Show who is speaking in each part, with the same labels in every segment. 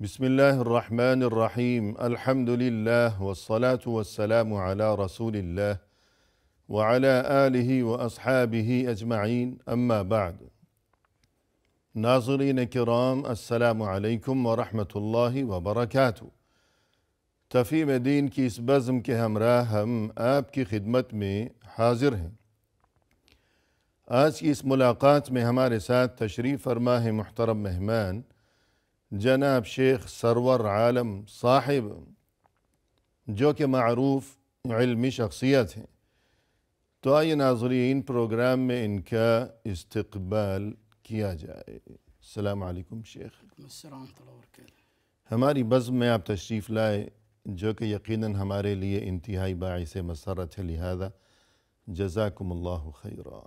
Speaker 1: بسم الله الرحمن الرحيم الحمد لله والصلاة والسلام على رسول الله وعلى آله وأصحابه أجمعين أما بعد ناظرین کرام السلام علیکم ورحمۃ اللہ وبرکاتہ۔ تفہیم دین کی اس بزم کے ہمراہ ہم آپ کی خدمت میں حاضر ہیں۔ آج کی اس ملاقات میں ہمارے ساتھ تشریف فرما ہے محترم مہمان جناب شیخ سرور عالم صاحب، جو کہ معروف علمی شخصیت ہیں۔ تو آئیے ناظرین پروگرام میں ان کا استقبال کیا جائے۔ السلام علیکم شیخ۔
Speaker 2: السلام علیکم وبرکاتہ۔
Speaker 1: ہماری بزم میں آپ تشریف لائے جو کہ یقیناً ہمارے لیے انتہائی باعث مسرت ہے، لہذا جزاکم اللہ خیرا۔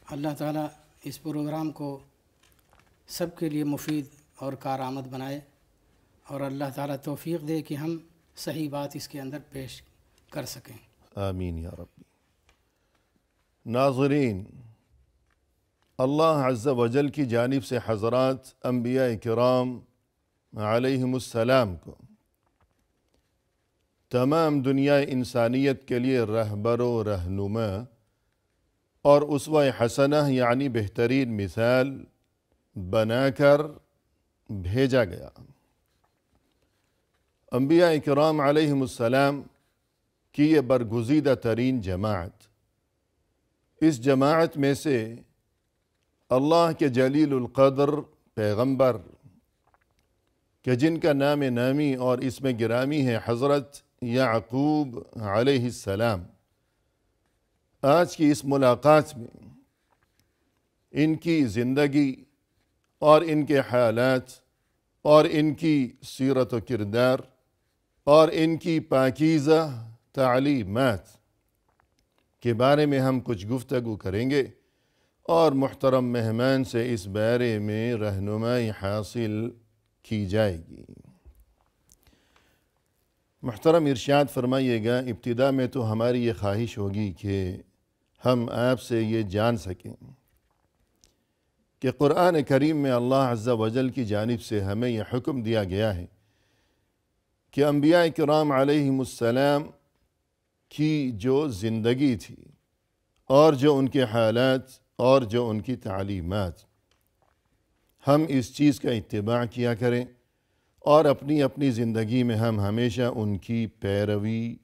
Speaker 2: اللہ تعالیٰ اس پروگرام کو سب کے لیے مفید اور کارآمد بنائے، اور اللہ تعالیٰ توفیق دے کہ ہم صحیح بات اس کے اندر پیش کر سکیں۔
Speaker 1: آمین یا ربی۔ ناظرین، اللہ عز و جل کی جانب سے حضرات انبیاء کرام علیہم السلام کو تمام دنیا انسانیت کے لیے رہبر و رہنما اور اسوہ حسنہ یعنی بہترین مثال بنا کر بھیجا گیا۔ انبیاء کرام علیہم السلام کی یہ برگزیدہ ترین جماعت، اس جماعت میں سے اللہ کے جلیل القدر پیغمبر کہ جن کا نام نامی اور اسم گرامی ہے حضرت یعقوب علیہ السلام، آج کی اس ملاقات میں ان کی زندگی اور ان کے حالات اور ان کی سیرت و کردار اور ان کی پاکیزہ تعلیمات کے بارے میں ہم کچھ گفتگو کریں گے، اور محترم مہمان سے اس بارے میں رہنمائی حاصل کی جائے گی۔ محترم ارشاد فرمائیے گا، ابتدا میں تو ہماری یہ خواہش ہوگی کہ ہم آپ سے یہ جان سکیں کہ قرآن کریم میں اللہ عز و جل کی جانب سے ہمیں یہ حکم دیا گیا ہے کہ انبیاء کرام علیہم السلام کی جو زندگی تھی اور جو ان کے حالات اور جو ان کی تعلیمات، ہم اس چیز کا اتباع کیا کریں اور اپنی اپنی زندگی میں ہم ہمیشہ ان کی پیروی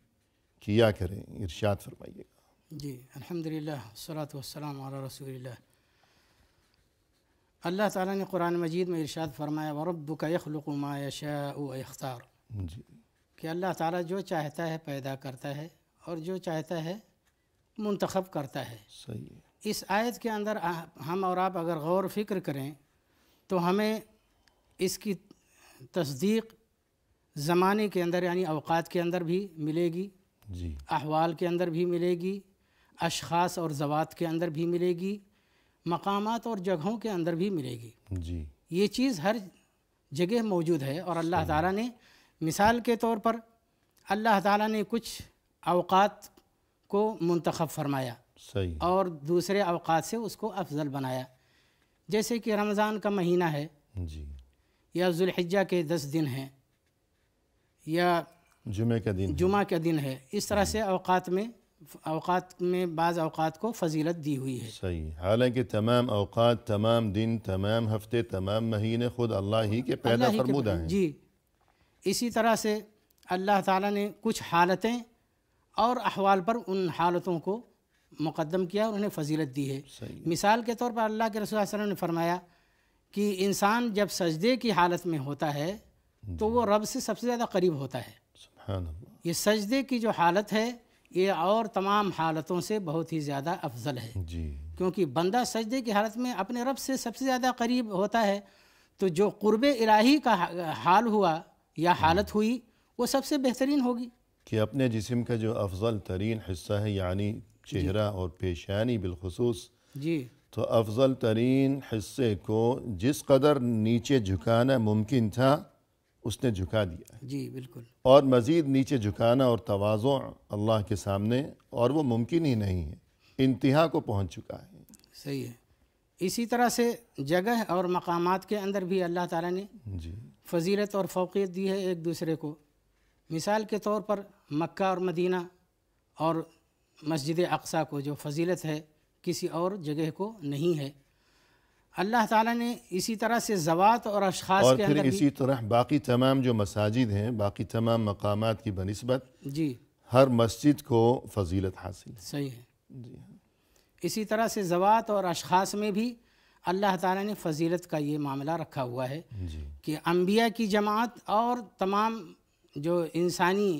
Speaker 1: کیا کریں۔ ارشاد فرمائیے گا۔
Speaker 2: جی الحمدللہ والصلاۃ والسلام علی رسول اللہ۔ اللہ تعالیٰ نے قرآن مجید میں ارشاد فرمایا وَرَبُّكَ يَخْلُقُ مَا يَشَاءُ وَيَخْتَارُ،
Speaker 1: جی
Speaker 2: کہ اللہ تعالیٰ جو چاہتا ہے پیدا کرتا ہے اور جو چاہتا ہے منتخب کرتا ہے۔
Speaker 1: صحیح ہے۔
Speaker 2: اس آیت کے اندر ہم اور آپ اگر غور و فکر کریں تو ہمیں اس کی تصدیق زمانے کے اندر یعنی اوقات کے اندر بھی ملے گی،
Speaker 1: جی
Speaker 2: احوال کے اندر بھی ملے گی، اشخاص اور ذوات کے اندر بھی ملے گی، مقامات اور جگہوں کے اندر بھی ملے گی۔
Speaker 1: جی
Speaker 2: یہ چیز ہر جگہ موجود ہے، اور اللہ تعالیٰ نے مثال کے طور پر اللہ تعالیٰ نے کچھ اوقات کو منتخب فرمایا
Speaker 1: صحیح
Speaker 2: اور دوسرے اوقات سے اس کو افضل بنایا، جیسے کہ رمضان کا مہینہ ہے
Speaker 1: جی،
Speaker 2: یا ذوالحجہ کے 10 دن ہیں یا
Speaker 1: جمعہ کا دن
Speaker 2: جمعہ کا دن ہے، اس طرح سے اوقات میں بعض اوقات کو فضیلت دی ہوئی ہے۔
Speaker 1: صحیح، حالانکہ تمام اوقات، تمام دن، تمام ہفتے، تمام مہینے خود اللہ ہی کے پیدا
Speaker 2: اللہ ہی
Speaker 1: فرمودہ ہیں۔
Speaker 2: جی، اسی طرح سے اللہ تعالیٰ نے کچھ حالتیں اور احوال پر ان حالتوں کو مقدم کیا اور انہیں فضیلت دی ہے۔
Speaker 1: صحیح،
Speaker 2: مثال کے طور پر اللہ کے رسول صلی اللہ علیہ وسلم نے فرمایا کہ انسان جب سجدے کی حالت میں ہوتا ہے تو وہ رب سے سب سے زیادہ قریب ہوتا ہے۔
Speaker 1: سبحان اللہ۔
Speaker 2: یہ سجدے کی جو حالت ہے یہ اور تمام حالتوں سے بہت ہی زیادہ افضل ہے،
Speaker 1: جی
Speaker 2: کیونکہ بندہ سجدے کی حالت میں اپنے رب سے سب سے زیادہ قریب ہوتا ہے، تو جو قرب الہی کا حال ہوا یا حالت ہوئی وہ سب سے بہترین ہوگی۔
Speaker 1: کہ اپنے جسم کا جو افضل ترین حصہ ہے یعنی چہرہ اور پیشانی بالخصوص،
Speaker 2: جی
Speaker 1: تو افضل ترین حصے کو جس قدر نیچے جھکانا ممکن تھا اس نے جھکا دیا،
Speaker 2: جی بالکل،
Speaker 1: اور مزید نیچے جھکانا اور تواضع اللہ کے سامنے اور وہ ممکن ہی نہیں ہے، انتہا کو پہنچ چکا ہے۔
Speaker 2: صحیح ہے۔ اسی طرح سے جگہ اور مقامات کے اندر بھی اللہ تعالیٰ نے
Speaker 1: جی
Speaker 2: فضیلت اور فوقیت دی ہے ایک دوسرے کو. مثال کے طور پر مکہ اور مدینہ اور مسجد اقصیٰ کو جو فضیلت ہے کسی اور جگہ کو نہیں ہے. اللہ تعالیٰ نے اسی طرح سے ذوات اور اشخاص
Speaker 1: اور
Speaker 2: کے
Speaker 1: پھر
Speaker 2: اندر
Speaker 1: اسی طرح باقی تمام جو مساجد ہیں، باقی تمام مقامات کی بنسبت
Speaker 2: جی
Speaker 1: ہر مسجد کو فضیلت حاصل ہے.
Speaker 2: صحیح ہے.
Speaker 1: جی ہاں.
Speaker 2: اسی طرح سے ذوات اور اشخاص میں بھی اللہ تعالیٰ نے فضیلت کا یہ معاملہ رکھا ہوا ہے
Speaker 1: جی
Speaker 2: کہ انبیاء کی جماعت اور تمام جو انسانی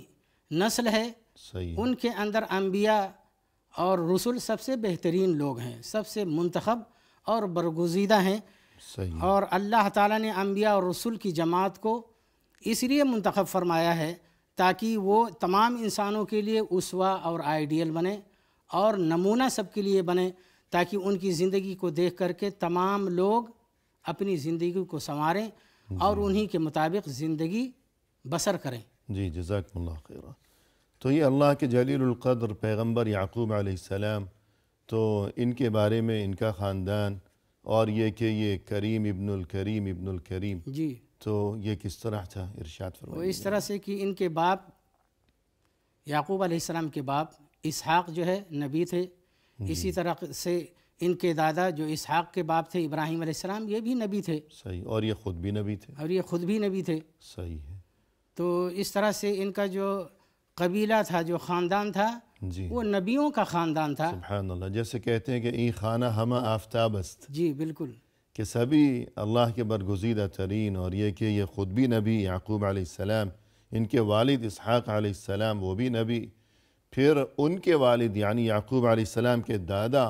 Speaker 2: نسل ہے
Speaker 1: صحیح ہے.
Speaker 2: ان کے اندر انبیاء اور رسل سب سے بہترین لوگ ہیں، سب سے منتخب اور برگزیدہ ہیں.
Speaker 1: صحیح ہے.
Speaker 2: اور اللہ تعالیٰ نے انبیاء اور رسل کی جماعت کو اس لیے منتخب فرمایا ہے تاکہ وہ تمام انسانوں کے لیے اسوہ اور آئیڈیل بنے اور نمونہ سب کے لیے بنے، تاکہ ان کی زندگی کو دیکھ کر کے تمام لوگ اپنی زندگی کو سنواریں اور انہی کے مطابق زندگی بسر کریں.
Speaker 1: جی جزاکم اللہ خیرہ. تو یہ اللہ کے جلیل القدر پیغمبر یعقوب علیہ السلام، تو ان کے بارے میں ان کا خاندان اور یہ کہ یہ کریم ابن الکریم
Speaker 2: جی
Speaker 1: تو یہ کس طرح تھا ارشاد
Speaker 2: وہ
Speaker 1: فرمائیے.
Speaker 2: اس طرح سے کہ ان کے باپ یعقوب علیہ السلام کے باپ اسحاق جو ہے نبی تھے. اسی طرح سے ان کے دادا جو اسحاق کے باپ تھے ابراہیم علیہ السلام، یہ بھی نبی تھے
Speaker 1: صحیح. اور یہ خود بھی نبی تھے.
Speaker 2: اور یہ خود بھی نبی تھے.
Speaker 1: صحیح ہے.
Speaker 2: تو اس طرح سے ان کا جو قبیلہ تھا، جو خاندان تھا،
Speaker 1: جی
Speaker 2: وہ نبیوں کا خاندان تھا.
Speaker 1: سبحان اللہ. جیسے کہتے ہیں کہ ای خانہ ہمہ آفتاب است،
Speaker 2: جی بالکل.
Speaker 1: کہ سبھی اللہ کے برگزیدہ ترین، اور یہ کہ یہ خود بھی نبی یعقوب علیہ السلام، ان کے والد اسحاق علیہ السلام وہ بھی نبی، پھر ان کے والد یعنی یعقوب علیہ السلام کے دادا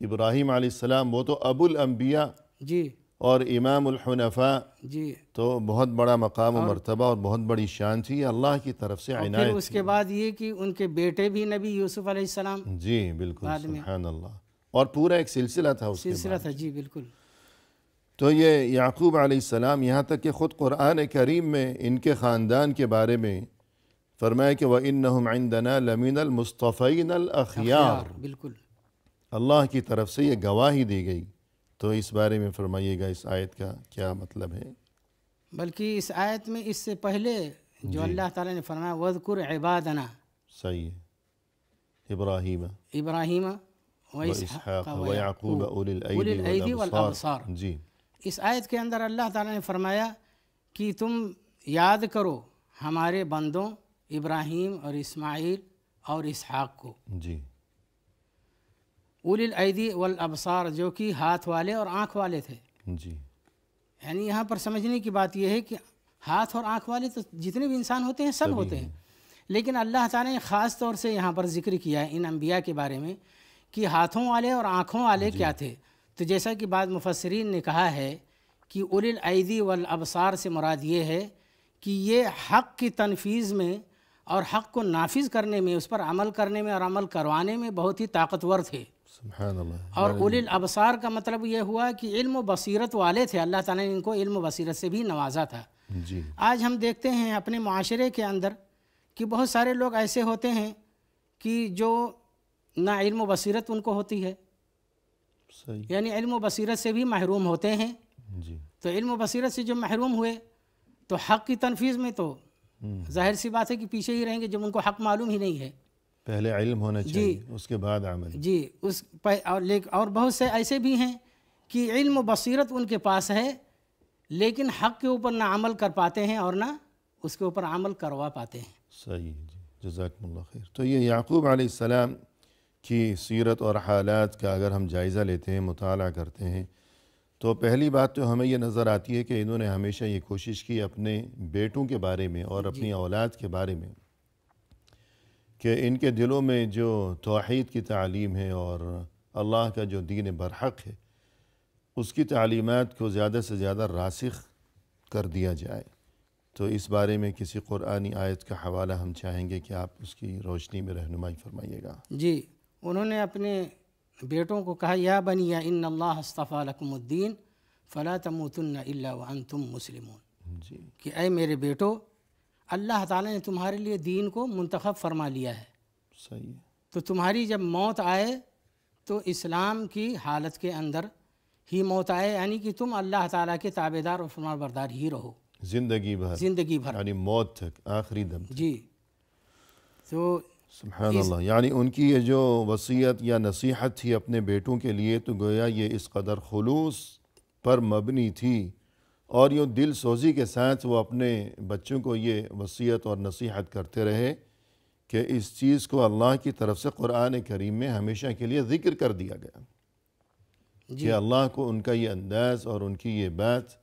Speaker 1: ابراہیم علیہ السلام وہ تو ابو الانبیاء
Speaker 2: جی
Speaker 1: اور امام الحنفاء.
Speaker 2: جی.
Speaker 1: تو بہت بڑا مقام و مرتبہ اور بہت بڑی شان تھی، اللہ کی طرف سے
Speaker 2: اور پھر
Speaker 1: عنایت
Speaker 2: اس کے بعد یہ کہ ان کے بیٹے بھی نبی یوسف علیہ السلام
Speaker 1: جی بالکل
Speaker 2: بعد میں
Speaker 1: سبحان اللہ. اور پورا ایک سلسلہ تھا اس کے بعد.
Speaker 2: سلسلہ تھا. جی بالکل.
Speaker 1: تو یہ یعقوب علیہ السلام، یہاں تک کہ خود قرآن کریم میں ان کے خاندان کے بارے میں فرمایا کہ وَإِنَّهُمْ عِنْدَنَا لَمِنَ الْمُصْطَفَيْنَ الْأَخْيَارِ،
Speaker 2: بالکل.
Speaker 1: اللہ کی طرف سے یہ گواہی دی گئی. تو اس بارے میں فرمائیے گا اس آیت کا کیا مطلب ہے؟
Speaker 2: بلکہ اس آیت میں اس سے پہلے جو اللہ تعالیٰ نے فرمایا وَاذْكُرْ عِبَادَنَا،
Speaker 1: صحیح ہے. ابراہیم
Speaker 2: ابراہیم
Speaker 1: واسحاق ویعقوب اولی
Speaker 2: اولی الایدی
Speaker 1: الایدی
Speaker 2: والابصار.
Speaker 1: جی
Speaker 2: اس آیت کے اندر اللہ تعالیٰ نے فرمایا کہ تم یاد کرو ہمارے بندوں ابراہیم اور اسماعیل اور اسحاق کو.
Speaker 1: جی
Speaker 2: اولی الایدی والابصار، جو کہ ہاتھ والے اور آنکھ والے تھے.
Speaker 1: جی
Speaker 2: یعنی یہاں پر سمجھنے کی بات یہ ہے کہ ہاتھ اور آنکھ والے تو جتنے بھی انسان ہوتے ہیں سب ہوتے ہیں، لیکن اللہ تعالیٰ نے خاص طور سے یہاں پر ذکر کیا ہے ان انبیاء کے بارے میں کہ ہاتھوں والے اور آنکھوں والے کیا تھے. تو جیسا کہ بعض مفسرین نے کہا ہے کہ اولی الایدی والابصار سے مراد یہ ہے کہ یہ حق کی تنفیذ میں اور حق کو نافذ کرنے میں، اس پر عمل کرنے میں اور عمل کروانے میں بہت ہی طاقتور تھے.
Speaker 1: سبحان اللہ.
Speaker 2: اور اولی الابصار کا مطلب یہ ہوا کہ علم و بصیرت والے تھے. اللہ تعالیٰ نے ان کو علم و بصیرت سے بھی نوازا تھا.
Speaker 1: جی
Speaker 2: آج ہم دیکھتے ہیں اپنے معاشرے کے اندر کہ بہت سارے لوگ ایسے ہوتے ہیں کہ جو نہ علم و بصیرت ان کو ہوتی ہے،
Speaker 1: صحیح.
Speaker 2: یعنی علم و بصیرت سے بھی محروم ہوتے ہیں.
Speaker 1: جی
Speaker 2: تو علم و بصیرت سے جو محروم ہوئے تو حق کی تنفیذ میں تو ظاہر سی بات ہے کہ پیچھے ہی رہیں گے جب ان کو حق معلوم ہی نہیں ہے.
Speaker 1: پہلے علم ہونا چاہیے اس کے بعد عمل.
Speaker 2: جی اور بہت سے ایسے بھی ہیں کہ علم و بصیرت ان کے پاس ہے لیکن حق کے اوپر نہ عمل کر پاتے ہیں اور نہ اس کے اوپر عمل کروا پاتے ہیں.
Speaker 1: صحیح. جی جزاکم اللہ خیر. تو یہ یعقوب علیہ السلام کی سیرت اور حالات کا اگر ہم جائزہ لیتے ہیں، مطالعہ کرتے ہیں، تو پہلی بات تو ہمیں یہ نظر آتی ہے کہ انہوں نے ہمیشہ یہ کوشش کی اپنے بیٹوں کے بارے میں اور اپنی اولاد کے بارے میں کہ ان کے دلوں میں جو توحید کی تعلیم ہے اور اللہ کا جو دین برحق ہے اس کی تعلیمات کو زیادہ سے زیادہ راسخ کر دیا جائے. تو اس بارے میں کسی قرآنی آیت کا حوالہ ہم چاہیں گے کہ آپ اس کی روشنی میں رہنمائی فرمائیے گا.
Speaker 2: جی انہوں نے اپنے بیٹوں کو کہا یا بنی ان اللہ اصطفیٰ لکم الدین فلا تموتن الا وانتم مسلمون.
Speaker 1: جی
Speaker 2: کہ اے میرے بیٹو، اللہ تعالیٰ نے تمہارے لیے دین کو منتخب فرما لیا ہے.
Speaker 1: صحیح.
Speaker 2: تو تمہاری جب موت آئے تو اسلام کی حالت کے اندر ہی موت آئے، یعنی کہ تم اللہ تعالیٰ کے تابع دار اور فرمان بردار ہی رہو.
Speaker 1: زندگی بھر یعنی موت تک، آخری دم تک.
Speaker 2: جی. تو
Speaker 1: سبحان اللہ. یعنی ان کی یہ جو وصیت یا نصیحت تھی اپنے بیٹوں کے لیے، تو گویا یہ اس قدر خلوص پر مبنی تھی، اور یہ دل سوزی کے ساتھ وہ اپنے بچوں کو یہ وصیت اور نصیحت کرتے رہے کہ اس چیز کو اللہ کی طرف سے قرآن کریم میں ہمیشہ کے لیے ذکر کر دیا گیا کہ اللہ کو ان کا یہ انداز اور ان کی یہ بات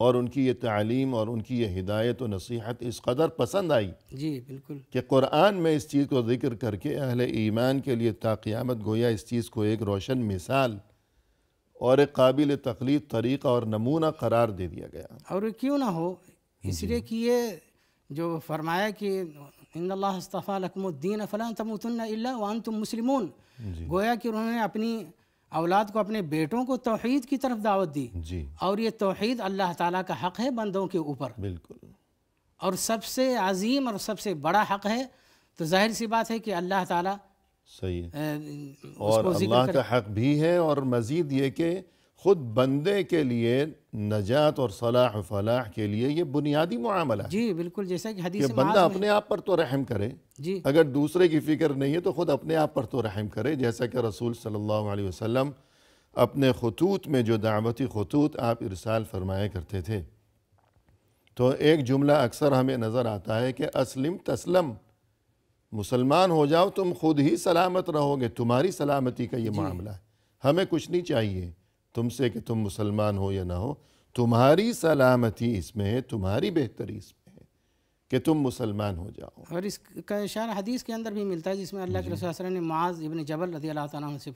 Speaker 1: اور ان کی یہ تعلیم اور ان کی یہ ہدایت و نصیحت اس قدر پسند آئی.
Speaker 2: جی بالکل.
Speaker 1: کہ قرآن میں اس چیز کو ذکر کر کے اہل ایمان کے لیے تا قیامت گویا اس چیز کو ایک روشن مثال اور ایک قابل تقلید طریقہ اور نمونہ قرار دے دیا گیا.
Speaker 2: اور کیوں نہ ہو، اس لیے کہ یہ جو فرمایا کہ ان اللہ اصطفیٰ لکم الدین فلا تموتن الا وانتم مسلمون، گویا کہ انہوں نے اپنی اولاد کو، اپنے بیٹوں کو توحید کی طرف دعوت دی.
Speaker 1: جی.
Speaker 2: اور یہ توحید اللہ تعالیٰ کا حق ہے بندوں کے اوپر،
Speaker 1: بالکل،
Speaker 2: اور سب سے عظیم اور سب سے بڑا حق ہے. تو ظاہر سی بات ہے کہ اللہ تعالیٰ
Speaker 1: صحیح ہے، اور اللہ کا حق بھی ہے، اور مزید یہ کہ خود بندے کے لیے نجات اور صلاح و فلاح کے لیے یہ بنیادی معاملہ ہے.
Speaker 2: جی بالکل، جیسا کہ حدیث
Speaker 1: کہ بندہ اپنے آپ پر تو رحم کرے،
Speaker 2: جی
Speaker 1: اگر دوسرے کی فکر نہیں ہے تو خود اپنے آپ پر تو رحم کرے. جیسا کہ رسول صلی اللہ علیہ وسلم اپنے خطوط میں جو دعوتی خطوط آپ ارسال فرمایا کرتے تھے، تو ایک جملہ اکثر ہمیں نظر آتا ہے کہ اسلم تسلم، مسلمان ہو جاؤ تم خود ہی سلامت رہو گے. تمہاری سلامتی کا یہ معاملہ ہے، ہمیں کچھ نہیں چاہیے تم سے کہ تم مسلمان ہو یا نہ ہو. تمہاری سلامتی اس میں ہے، تمہاری بہتری اس میں ہے کہ تم مسلمان ہو جاؤ.
Speaker 2: اور اس کا اشارہ حدیث کے اندر بھی ملتا ہے، جس میں اللہ کے رسول صلی اللہ علیہ وسلم نے معاذ ابن جبل رضی اللہ تعالیٰ عنہ سے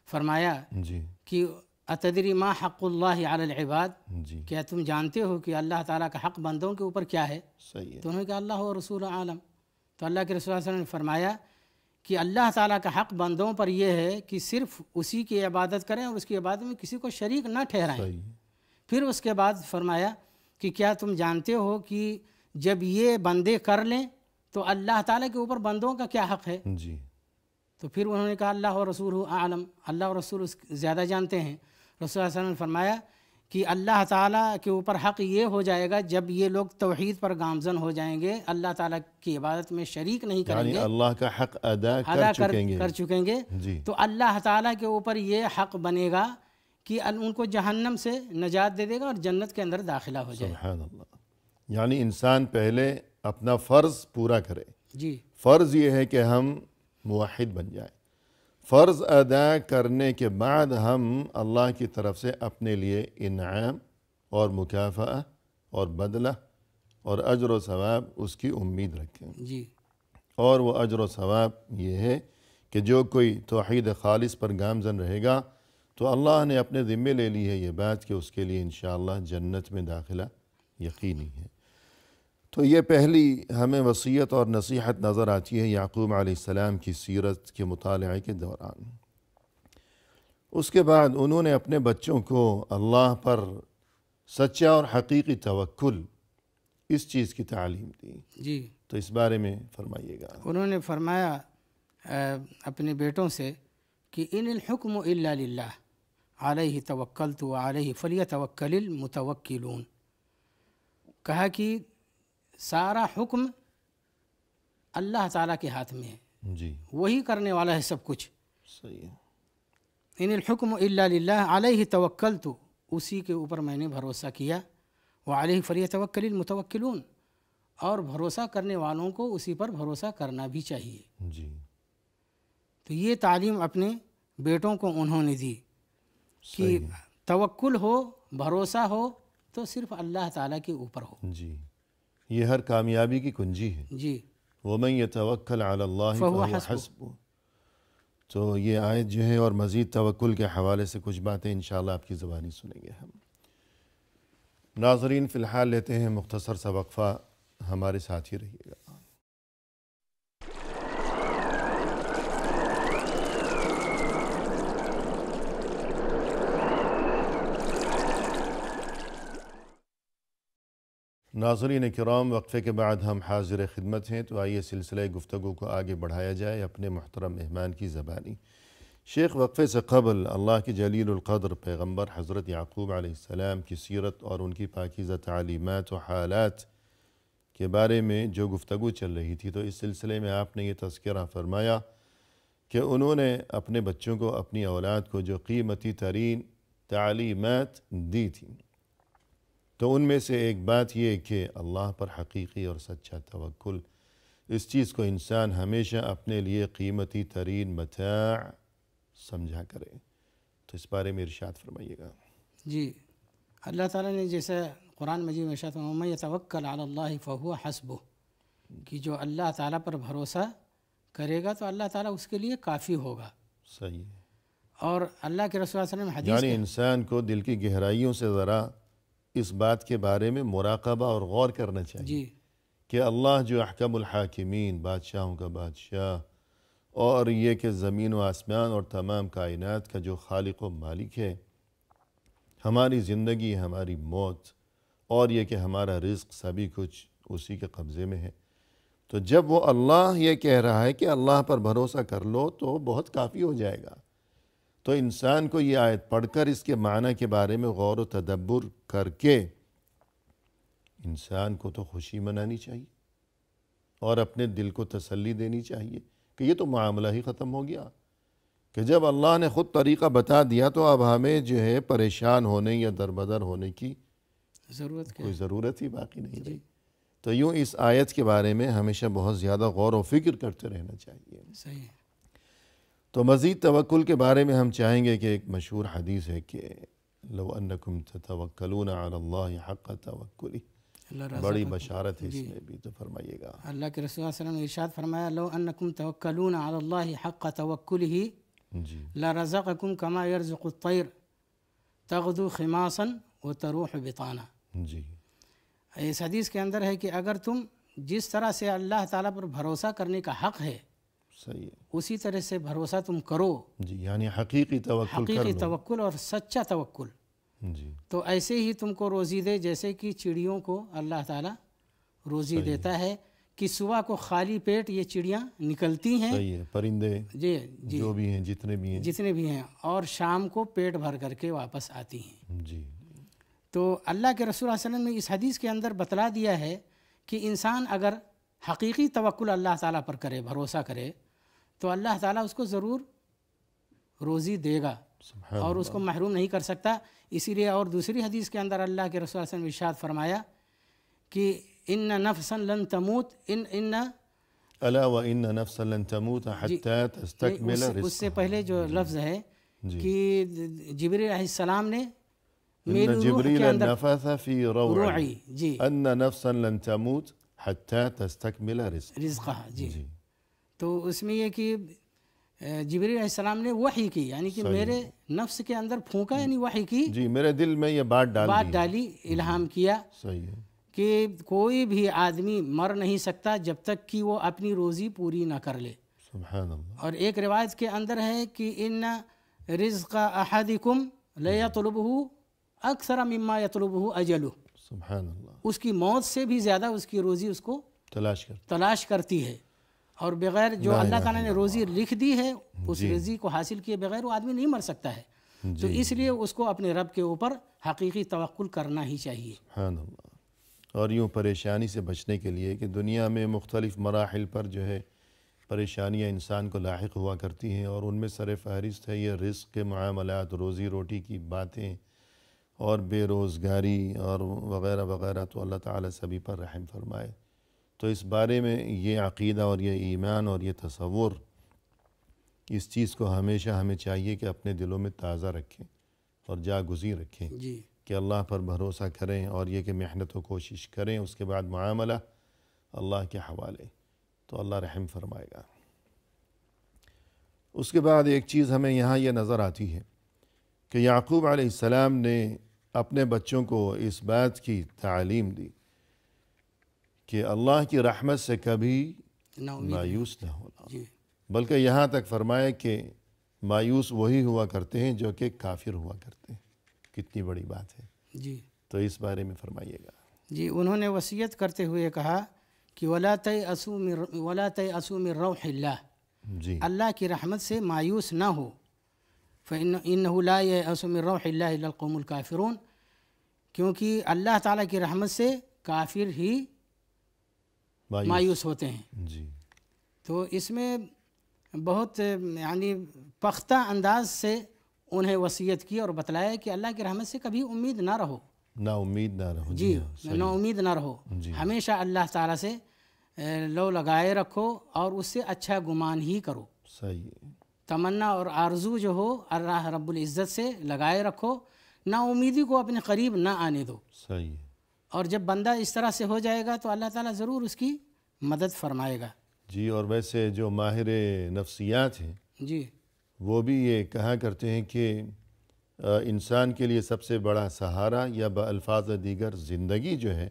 Speaker 2: فرمایا
Speaker 1: جی
Speaker 2: کہ اتدری ما حق اللہ علی العباد،
Speaker 1: جی
Speaker 2: کیا تم جانتے ہو کہ اللہ تعالیٰ کا حق بندوں کے اوپر کیا ہے؟
Speaker 1: صحیح ہے.
Speaker 2: تو انہوں نے کہا اللہ و رسول عالم. تو اللہ کے رسول صلی اللہ علیہ وسلم نے فرمایا کہ اللہ تعالیٰ کا حق بندوں پر یہ ہے کہ صرف اسی کی عبادت کریں اور اس کی عبادت میں کسی کو شریک نہ ٹھہرائیں.
Speaker 1: صحیح.
Speaker 2: پھر اس کے بعد فرمایا کہ کیا تم جانتے ہو کہ جب یہ بندے کر لیں تو اللہ تعالیٰ کے اوپر بندوں کا کیا حق ہے؟
Speaker 1: جی.
Speaker 2: تو پھر انہوں نے کہا اللہ و رسول عالم، اللہ و رسول زیادہ جانتے ہیں. رسول صلی اللہ علیہ وسلم نے فرمایا کہ اللہ تعالیٰ کے اوپر حق یہ ہو جائے گا جب یہ لوگ توحید پر گامزن ہو جائیں گے، اللہ تعالیٰ کی عبادت میں شریک نہیں کریں
Speaker 1: یعنی
Speaker 2: گے،
Speaker 1: اللہ کا حق ادا
Speaker 2: کر چکیں گے.
Speaker 1: جی.
Speaker 2: تو اللہ تعالیٰ کے اوپر یہ حق بنے گا کہ ان کو جہنم سے نجات دے دے گا اور جنت کے اندر داخلہ ہو جائے.
Speaker 1: سبحان اللہ. یعنی انسان پہلے اپنا فرض پورا کرے.
Speaker 2: جی.
Speaker 1: فرض یہ ہے کہ ہم موحد بن جائیں. فرض ادا کرنے کے بعد ہم اللہ کی طرف سے اپنے لیے انعام اور مکافأہ اور بدلہ اور اجر و ثواب اس کی امید رکھیں.
Speaker 2: جی. اور
Speaker 1: وہ اجر و ثواب یہ ہے کہ جو کوئی توحید خالص پر گامزن رہے گا تو اللہ نے اپنے ذمے لے لی ہے یہ بات کہ اس کے لیے انشاءاللہ جنت میں داخلہ یقینی ہے. تو یہ پہلی ہمیں وصیت اور نصیحت نظر آتی ہے یعقوب علیہ السلام کی سیرت کے مطالعے کے دوران. اس کے بعد انہوں نے اپنے بچوں کو اللہ پر سچا اور حقیقی توکل اس چیز کی تعلیم دی.
Speaker 2: جی.
Speaker 1: تو اس بارے میں فرمائیے گا.
Speaker 2: انہوں نے فرمایا اپنے بیٹوں سے کہ ان الحکم الا للہ علیہ توکلت وعلیہ فلیتوکل المتوکلون. کہا کہ سارا حکم اللہ تعالیٰ کے ہاتھ میں ہے،
Speaker 1: جی.
Speaker 2: وہی کرنے والا ہے سب کچھ.
Speaker 1: صحیح ہے.
Speaker 2: ان الحکم الا للہ علیہ توکلت، اسی کے اوپر میں نے بھروسہ کیا، وعلیہ فلیتوکل المتوکلون، اور بھروسہ کرنے والوں کو اسی پر بھروسہ کرنا بھی چاہیے.
Speaker 1: جی.
Speaker 2: تو یہ تعلیم اپنے بیٹوں کو انہوں نے دی کہ توکل ہو، بھروسہ ہو تو صرف اللہ تعالیٰ کے اوپر ہو.
Speaker 1: جی. یہ ہر کامیابی کی کنجی ہے.
Speaker 2: جی.
Speaker 1: وَمَن يَتَوَكَّلْ عَلَى اللَّهِ فَهُوَ حَسْبُهُ. تو یہ آیت جو ہے اور مزید توکل کے حوالے سے کچھ باتیں انشاءاللہ آپ کی زبانی سنیں گے ہم. ناظرین فی الحال لیتے ہیں مختصر سا وقفہ، ہمارے ساتھ ہی رہیے گا. ناظرین کرام، وقفے کے بعد ہم حاضر خدمت ہیں. تو آئیے سلسلہ گفتگو کو آگے بڑھایا جائے اپنے محترم مہمان کی زبانی. شیخ وقفے سے قبل اللہ کے جلیل القدر پیغمبر حضرت یعقوب علیہ السلام کی سیرت اور ان کی پاکیزہ تعلیمات و حالات کے بارے میں جو گفتگو چل رہی تھی، تو اس سلسلے میں آپ نے یہ تذکرہ فرمایا کہ انہوں نے اپنے بچوں کو، اپنی اولاد کو جو قیمتی ترین تعلیمات دی تھیں، تو ان میں سے ایک بات یہ کہ اللہ پر حقیقی اور سچا توکل، اس چیز کو انسان ہمیشہ اپنے لیے قیمتی ترین متاع سمجھا کرے۔ تو اس بارے میں ارشاد فرمائیے گا۔
Speaker 2: جی، اللہ تعالیٰ نے جیسے قرآن مجید میں ارشاد فرمایا وَمَن يَتَوَكَّلْ عَلَى اللَّهِ فَهُوَ حَسْبُهُ، کہ جو اللہ تعالیٰ پر بھروسہ کرے گا تو اللہ تعالیٰ اس کے لیے کافی ہوگا۔
Speaker 1: صحیح ہے۔
Speaker 2: اور اللہ کے رسول صلی اللہ علیہ وسلم حدیث
Speaker 1: یعنی انسان کو دل کی گہرائیوں سے ذرا اس بات کے بارے میں مراقبہ اور غور کرنا چاہیے
Speaker 2: جی
Speaker 1: کہ اللہ جو احکم الحاکمین، بادشاہوں کا بادشاہ، اور یہ کہ زمین و آسمان اور تمام کائنات کا جو خالق و مالک ہے، ہماری زندگی، ہماری موت، اور یہ کہ ہمارا رزق، سبھی کچھ اسی کے قبضے میں ہے، تو جب وہ اللہ یہ کہہ رہا ہے کہ اللہ پر بھروسہ کر لو تو بہت کافی ہو جائے گا۔ تو انسان کو یہ آیت پڑھ کر اس کے معنی کے بارے میں غور و تدبر کر کے انسان کو تو خوشی منانی چاہیے اور اپنے دل کو تسلی دینی چاہیے کہ یہ تو معاملہ ہی ختم ہو گیا، کہ جب اللہ نے خود طریقہ بتا دیا تو اب ہمیں جو ہے پریشان ہونے یا دربدر ہونے کی کوئی ضرورت ہی باقی نہیں رہی۔ تو یوں اس آیت کے بارے میں ہمیشہ بہت زیادہ غور و فکر کرتے رہنا چاہیے۔
Speaker 2: صحیح۔
Speaker 1: تو مزید توکل کے بارے میں ہم چاہیں گے کہ ایک مشہور حدیث ہے کہ لو انکم تتوکلون علی اللہ حق توکلہ، بڑی بشارت ہے اس میں بھی، تو فرمائیے گا۔
Speaker 2: اللہ کے رسول صلی اللہ علیہ وسلم نے ارشاد فرمایا لو انکم توکلون علی اللہ حق توکلہ
Speaker 1: جی
Speaker 2: لرزقکم کما یرزق الطیر تغدو خماصا وتروح بطانا۔
Speaker 1: جی
Speaker 2: اس حدیث کے اندر ہے کہ اگر تم جس طرح سے اللہ تعالیٰ پر بھروسہ کرنے کا حق ہے
Speaker 1: صحیح ہے،
Speaker 2: اسی طرح سے بھروسہ تم کرو،
Speaker 1: جی یعنی حقیقی توکل کر
Speaker 2: حقیقی
Speaker 1: لو۔
Speaker 2: توکل اور سچا توکل،
Speaker 1: جی
Speaker 2: تو ایسے ہی تم کو روزی دے جیسے کہ چڑیوں کو اللہ تعالیٰ روزی دیتا ہے کہ صبح کو خالی پیٹ یہ چڑیاں نکلتی ہیں،
Speaker 1: صحیح ہے، پرندے
Speaker 2: جی
Speaker 1: جو بھی ہیں، جتنے بھی ہیں،
Speaker 2: اور شام کو پیٹ بھر کر کے واپس آتی ہیں۔
Speaker 1: جی
Speaker 2: تو اللہ کے رسول صلی اللہ علیہ وسلم نے اس حدیث کے اندر بتلا دیا ہے کہ انسان اگر حقیقی توکل اللہ تعالیٰ پر کرے، بھروسہ کرے، تو اللہ تعالیٰ اس کو ضرور روزی دے گا
Speaker 1: سبحان
Speaker 2: اور اس کو محروم نہیں کر سکتا۔ اسی لیے اور دوسری حدیث کے اندر اللہ کے رسول صلی اللہ علیہ وسلم نے ارشاد فرمایا کہ ان نفسا لن تموت ان
Speaker 1: الا وان نفسا لن تموت حتى تستكمل
Speaker 2: اس سے پہلے جو لفظ ہے
Speaker 1: جی
Speaker 2: کہ جبریل علیہ السلام نے میری
Speaker 1: ان
Speaker 2: روح
Speaker 1: جبریل
Speaker 2: کے اندر
Speaker 1: نفث في روعي
Speaker 2: روعی جی
Speaker 1: ان نفسا لن تموت حتى تستكمل
Speaker 2: رزقہ جی، تو اس میں یہ کہ جبریل علیہ السلام نے وحی کی، یعنی کہ میرے نفس کے اندر پھونکا، یعنی وحی کی،
Speaker 1: جی میرے دل میں یہ بات
Speaker 2: ڈالی، الہام کیا
Speaker 1: صحیح ہے،
Speaker 2: کہ کوئی بھی آدمی مر نہیں سکتا جب تک کہ وہ اپنی روزی پوری نہ کر لے۔
Speaker 1: سبحان اللہ،
Speaker 2: اور ایک روایت کے اندر ہے کہ ان رزق احدکم لیطلبہ اکثر مما یطلبہ اجلہ،
Speaker 1: سبحان اللہ،
Speaker 2: اس کی موت سے بھی زیادہ اس کی روزی اس کو تلاش کرتی ہے، اور بغیر جو اللہ تعالیٰ نے روزی لکھ دی ہے اس روزی کو حاصل کیے بغیر وہ آدمی نہیں مر سکتا ہے، تو اس لیے اس کو اپنے رب کے اوپر حقیقی توکل کرنا ہی چاہیے۔
Speaker 1: سبحان اللہ۔ اور یوں پریشانی سے بچنے کے لیے کہ دنیا میں مختلف مراحل پر جو ہے پریشانیاں انسان کو لاحق ہوا کرتی ہیں، اور ان میں سر فہرست ہے یہ رزق کے معاملات، روزی روٹی کی باتیں اور بے روزگاری اور وغیرہ وغیرہ، تو اللہ تعالیٰ سبھی پر رحم فرمائے۔ تو اس بارے میں یہ عقیدہ اور یہ ایمان اور یہ تصور، اس چیز کو ہمیشہ ہمیں چاہیے کہ اپنے دلوں میں تازہ رکھیں اور جاگزی رکھیں
Speaker 2: جی
Speaker 1: کہ اللہ پر بھروسہ کریں، اور یہ کہ محنت و کوشش کریں، اس کے بعد معاملہ اللہ کے حوالے، تو اللہ رحم فرمائے گا۔ اس کے بعد ایک چیز ہمیں یہاں یہ نظر آتی ہے کہ یعقوب علیہ السلام نے اپنے بچوں کو اس بات کی تعلیم دی کہ اللہ کی رحمت سے کبھی مایوس نہ ہونا،
Speaker 2: جی
Speaker 1: بلکہ یہاں تک فرمایا کہ مایوس وہی ہوا کرتے ہیں جو کہ کافر ہوا کرتے ہیں۔ کتنی بڑی بات ہے،
Speaker 2: جی
Speaker 1: تو اس بارے میں فرمائیے گا۔
Speaker 2: جی انہوں نے وصیت کرتے ہوئے کہا کہ ولا تیأسوا من روح اللہ،
Speaker 1: جی
Speaker 2: اللہ کی رحمت سے مایوس نہ ہو، فإنه لا ييأس من روح الله إلا القوم الكافرون، کیونکہ اللہ تعالیٰ کی رحمت سے کافر ہی مایوس ہوتے ہیں.
Speaker 1: جی
Speaker 2: تو اس میں بہت یعنی پختہ انداز سے انہیں وصیت کی اور بتلایا کہ اللہ کی رحمت سے کبھی امید نہ رہو،
Speaker 1: نا امید نہ رہو.
Speaker 2: جی نا امید نہ رہو، ہمیشہ اللہ تعالیٰ سے لو لگائے رکھو اور اس سے اچھا گمان ہی کرو.
Speaker 1: صحیح ہے.
Speaker 2: تمنا اور آرزو جو ہو اللہ رب العزت سے لگائے رکھو، نا امیدی کو اپنے قریب نہ آنے دو.
Speaker 1: صحیح ہے.
Speaker 2: اور جب بندہ اس طرح سے ہو جائے گا تو اللہ تعالیٰ ضرور اس کی مدد فرمائے گا.
Speaker 1: جی اور ویسے جو ماہر نفسیات ہیں
Speaker 2: جی
Speaker 1: وہ بھی یہ کہا کرتے ہیں کہ انسان کے لیے سب سے بڑا سہارا یا بالفاظ دیگر زندگی جو ہے،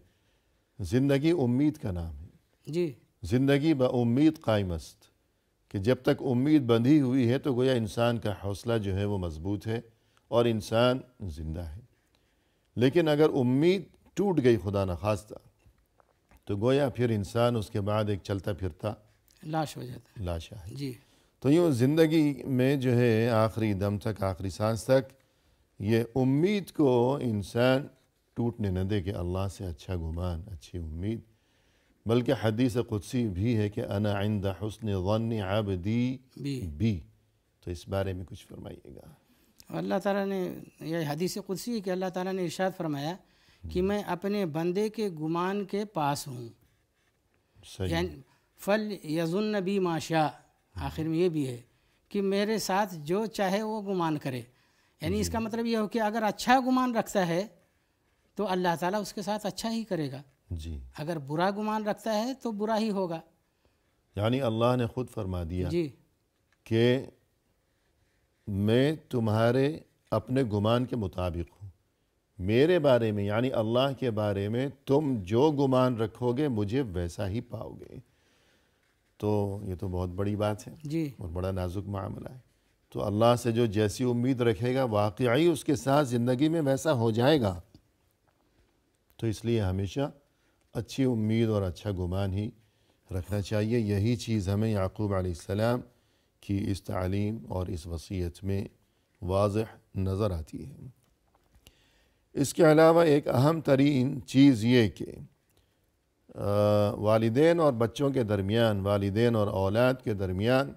Speaker 1: زندگی امید کا نام ہے.
Speaker 2: جی
Speaker 1: زندگی با امید قائم است، کہ جب تک امید بندھی ہوئی ہے تو گویا انسان کا حوصلہ جو ہے وہ مضبوط ہے اور انسان زندہ ہے. لیکن اگر امید ٹوٹ گئی خدا نخواستہ تو گویا پھر انسان اس کے بعد ایک چلتا پھرتا
Speaker 2: لاش ہو جاتا ہے.
Speaker 1: لاشا ہے.
Speaker 2: جی
Speaker 1: تو یوں زندگی میں جو ہے آخری دم تک، آخری سانس تک یہ امید کو انسان ٹوٹنے نہ دے کہ اللہ سے اچھا گمان، اچھی امید. بلکہ حدیث قدسی بھی ہے کہ انا عند حسن ظن عبدی بی. تو اس بارے میں کچھ فرمائیے گا.
Speaker 2: اللہ تعالیٰ نے، یہ حدیث قدسی ہے کہ اللہ تعالیٰ نے ارشاد فرمایا کہ میں اپنے بندے کے گمان کے پاس ہوں.
Speaker 1: صحیح.
Speaker 2: یعنی فل یظن بی ما شاء، آخر میں یہ بھی ہے کہ میرے ساتھ جو چاہے وہ گمان کرے. یعنی اس کا مطلب یہ ہو کہ اگر اچھا گمان رکھتا ہے تو اللہ تعالیٰ اس کے ساتھ اچھا ہی کرے گا،
Speaker 1: جی
Speaker 2: اگر برا گمان رکھتا ہے تو برا ہی ہوگا.
Speaker 1: یعنی اللہ نے خود فرما دیا
Speaker 2: جی
Speaker 1: کہ میں تمہارے اپنے گمان کے مطابق ہوں. میرے بارے میں یعنی اللہ کے بارے میں تم جو گمان رکھو گے مجھے ویسا ہی پاؤ گے. تو یہ تو بہت بڑی بات ہے
Speaker 2: جی
Speaker 1: اور بڑا نازک معاملہ ہے. تو اللہ سے جو جیسی امید رکھے گا واقعی اس کے ساتھ زندگی میں ویسا ہو جائے گا. تو اس لیے ہمیشہ اچھی امید اور اچھا گمان ہی رکھنا چاہیے. یہی چیز ہمیں یعقوب علیہ السلام کی اس تعلیم اور اس وصیت میں واضح نظر آتی ہے. اس کے علاوہ ایک اہم ترین چیز یہ کہ والدین اور بچوں کے درمیان، والدین اور اولاد کے درمیان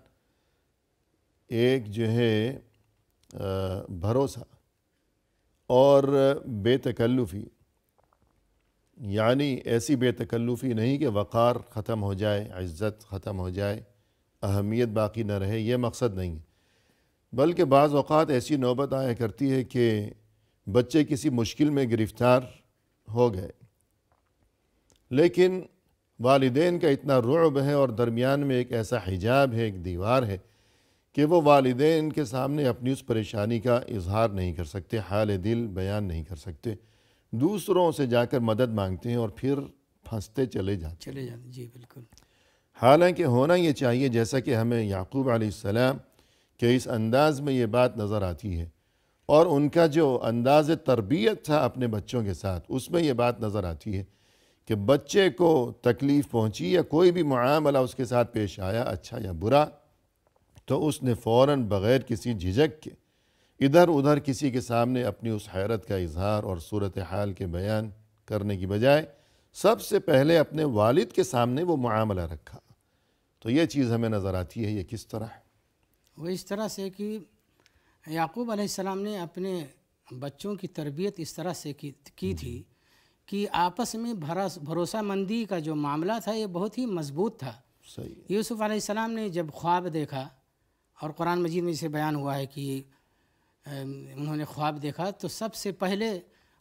Speaker 1: ایک جو ہے بھروسہ اور بے تکلفی، یعنی ایسی بے تکلفی نہیں کہ وقار ختم ہو جائے، عزت ختم ہو جائے، اہمیت باقی نہ رہے، یہ مقصد نہیں ہے. بلکہ بعض اوقات ایسی نوبت آیا کرتی ہے کہ بچے کسی مشکل میں گرفتار ہو گئے، لیکن والدین کا اتنا رعب ہے اور درمیان میں ایک ایسا حجاب ہے، ایک دیوار ہے کہ وہ والدین کے سامنے اپنی اس پریشانی کا اظہار نہیں کر سکتے، حال دل بیان نہیں کر سکتے. دوسروں سے جا کر مدد مانگتے ہیں اور پھر پھنستے چلے جاتے ہیں.
Speaker 2: جی بالکل.
Speaker 1: حالانکہ ہونا یہ چاہیے، جیسا کہ ہمیں یعقوب علیہ السلام کے اس انداز میں یہ بات نظر آتی ہے اور ان کا جو انداز تربیت تھا اپنے بچوں کے ساتھ، اس میں یہ بات نظر آتی ہے کہ بچے کو تکلیف پہنچی یا کوئی بھی معاملہ اس کے ساتھ پیش آیا، اچھا یا برا، تو اس نے فوراً بغیر کسی جھجک کے ادھر ادھر کسی کے سامنے اپنی اس حیرت کا اظہار اور صورتحال کے بیان کرنے کی بجائے سب سے پہلے اپنے والد کے سامنے وہ معاملہ رکھا. تو یہ چیز ہمیں نظر آتی ہے. یہ کس طرح؟
Speaker 2: وہ اس طرح سے کہ یعقوب علیہ السلام نے اپنے بچوں کی تربیت اس طرح سے کی تھی کہ آپس میں بھروسہ مندی کا جو معاملہ تھا یہ بہت ہی مضبوط تھا.
Speaker 1: صحیح.
Speaker 2: یوسف علیہ السلام نے جب خواب دیکھا، اور قرآن مجید میں اسے بیان ہوا ہے کہ انہوں نے خواب دیکھا، تو سب سے پہلے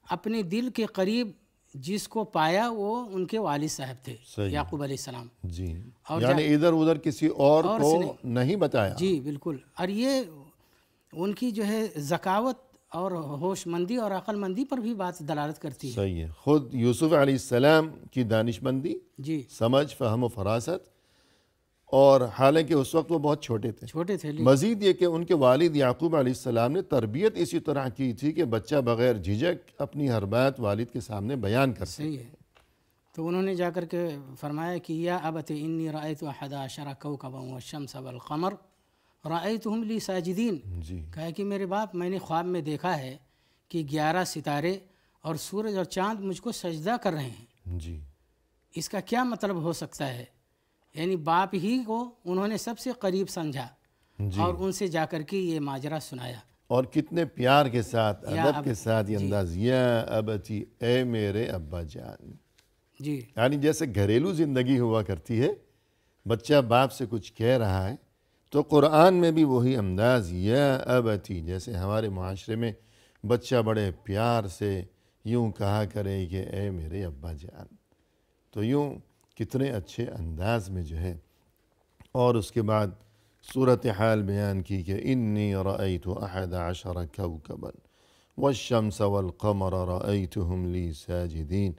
Speaker 2: اپنے دل کے قریب جس کو پایا وہ ان کے والد صاحب تھے، یعقوب علیہ السلام.
Speaker 1: جی یعنی ادھر ادھر کسی اور کو نہیں بتایا.
Speaker 2: جی بالکل. اور یہ ان کی جو ہے ذکاوت اور ہوش مندی اور عقل مندی پر بھی بات دلالت کرتی ہے.
Speaker 1: صحیح ہے. خود یوسف علیہ السلام کی دانش مندی،
Speaker 2: جی
Speaker 1: سمجھ، فہم و فراست، اور حالانکہ اس وقت وہ بہت چھوٹے تھے. مزید یہ کہ ان کے والد یعقوب علیہ السلام نے تربیت اسی طرح کی تھی کہ بچہ بغیر جھجک اپنی ہر بات والد کے سامنے بیان کر سکے.
Speaker 2: صحیح ہے. تو انہوں نے جا کر کے فرمایا کہ یا ابت انی رأیت احد عشر کوکبا والشمس والقمر رأیتہم لی ساجدین،
Speaker 1: جی
Speaker 2: کہا کہ میرے باپ میں نے خواب میں دیکھا ہے کہ 11 ستارے اور سورج اور چاند مجھ کو سجدہ کر رہے ہیں،
Speaker 1: جی
Speaker 2: اس کا کیا مطلب ہو سکتا ہے؟ یعنی باپ ہی کو انہوں نے سب سے قریب سمجھا
Speaker 1: جی
Speaker 2: اور ان سے جا کر کے یہ ماجرا سنایا۔
Speaker 1: اور کتنے پیار کے ساتھ،
Speaker 2: یا
Speaker 1: ادب کے ساتھ یہ
Speaker 2: جی
Speaker 1: انداز، یا ابتی، اے میرے ابا جان،
Speaker 2: جی
Speaker 1: یعنی جیسے گھریلو زندگی ہوا کرتی ہے، بچہ باپ سے کچھ کہہ رہا ہے تو قرآن میں بھی وہی انداز، یا ابتی، جیسے ہمارے معاشرے میں بچہ بڑے پیار سے یوں کہا کرے کہ اے میرے ابا جان، تو یوں کتنے اچھے انداز میں جو ہے۔ اور اس کے بعد صورتحال بیان کی کہ انی رأیت 11 کوکبا والشمس والقمر رأیتہم لی ساجدین،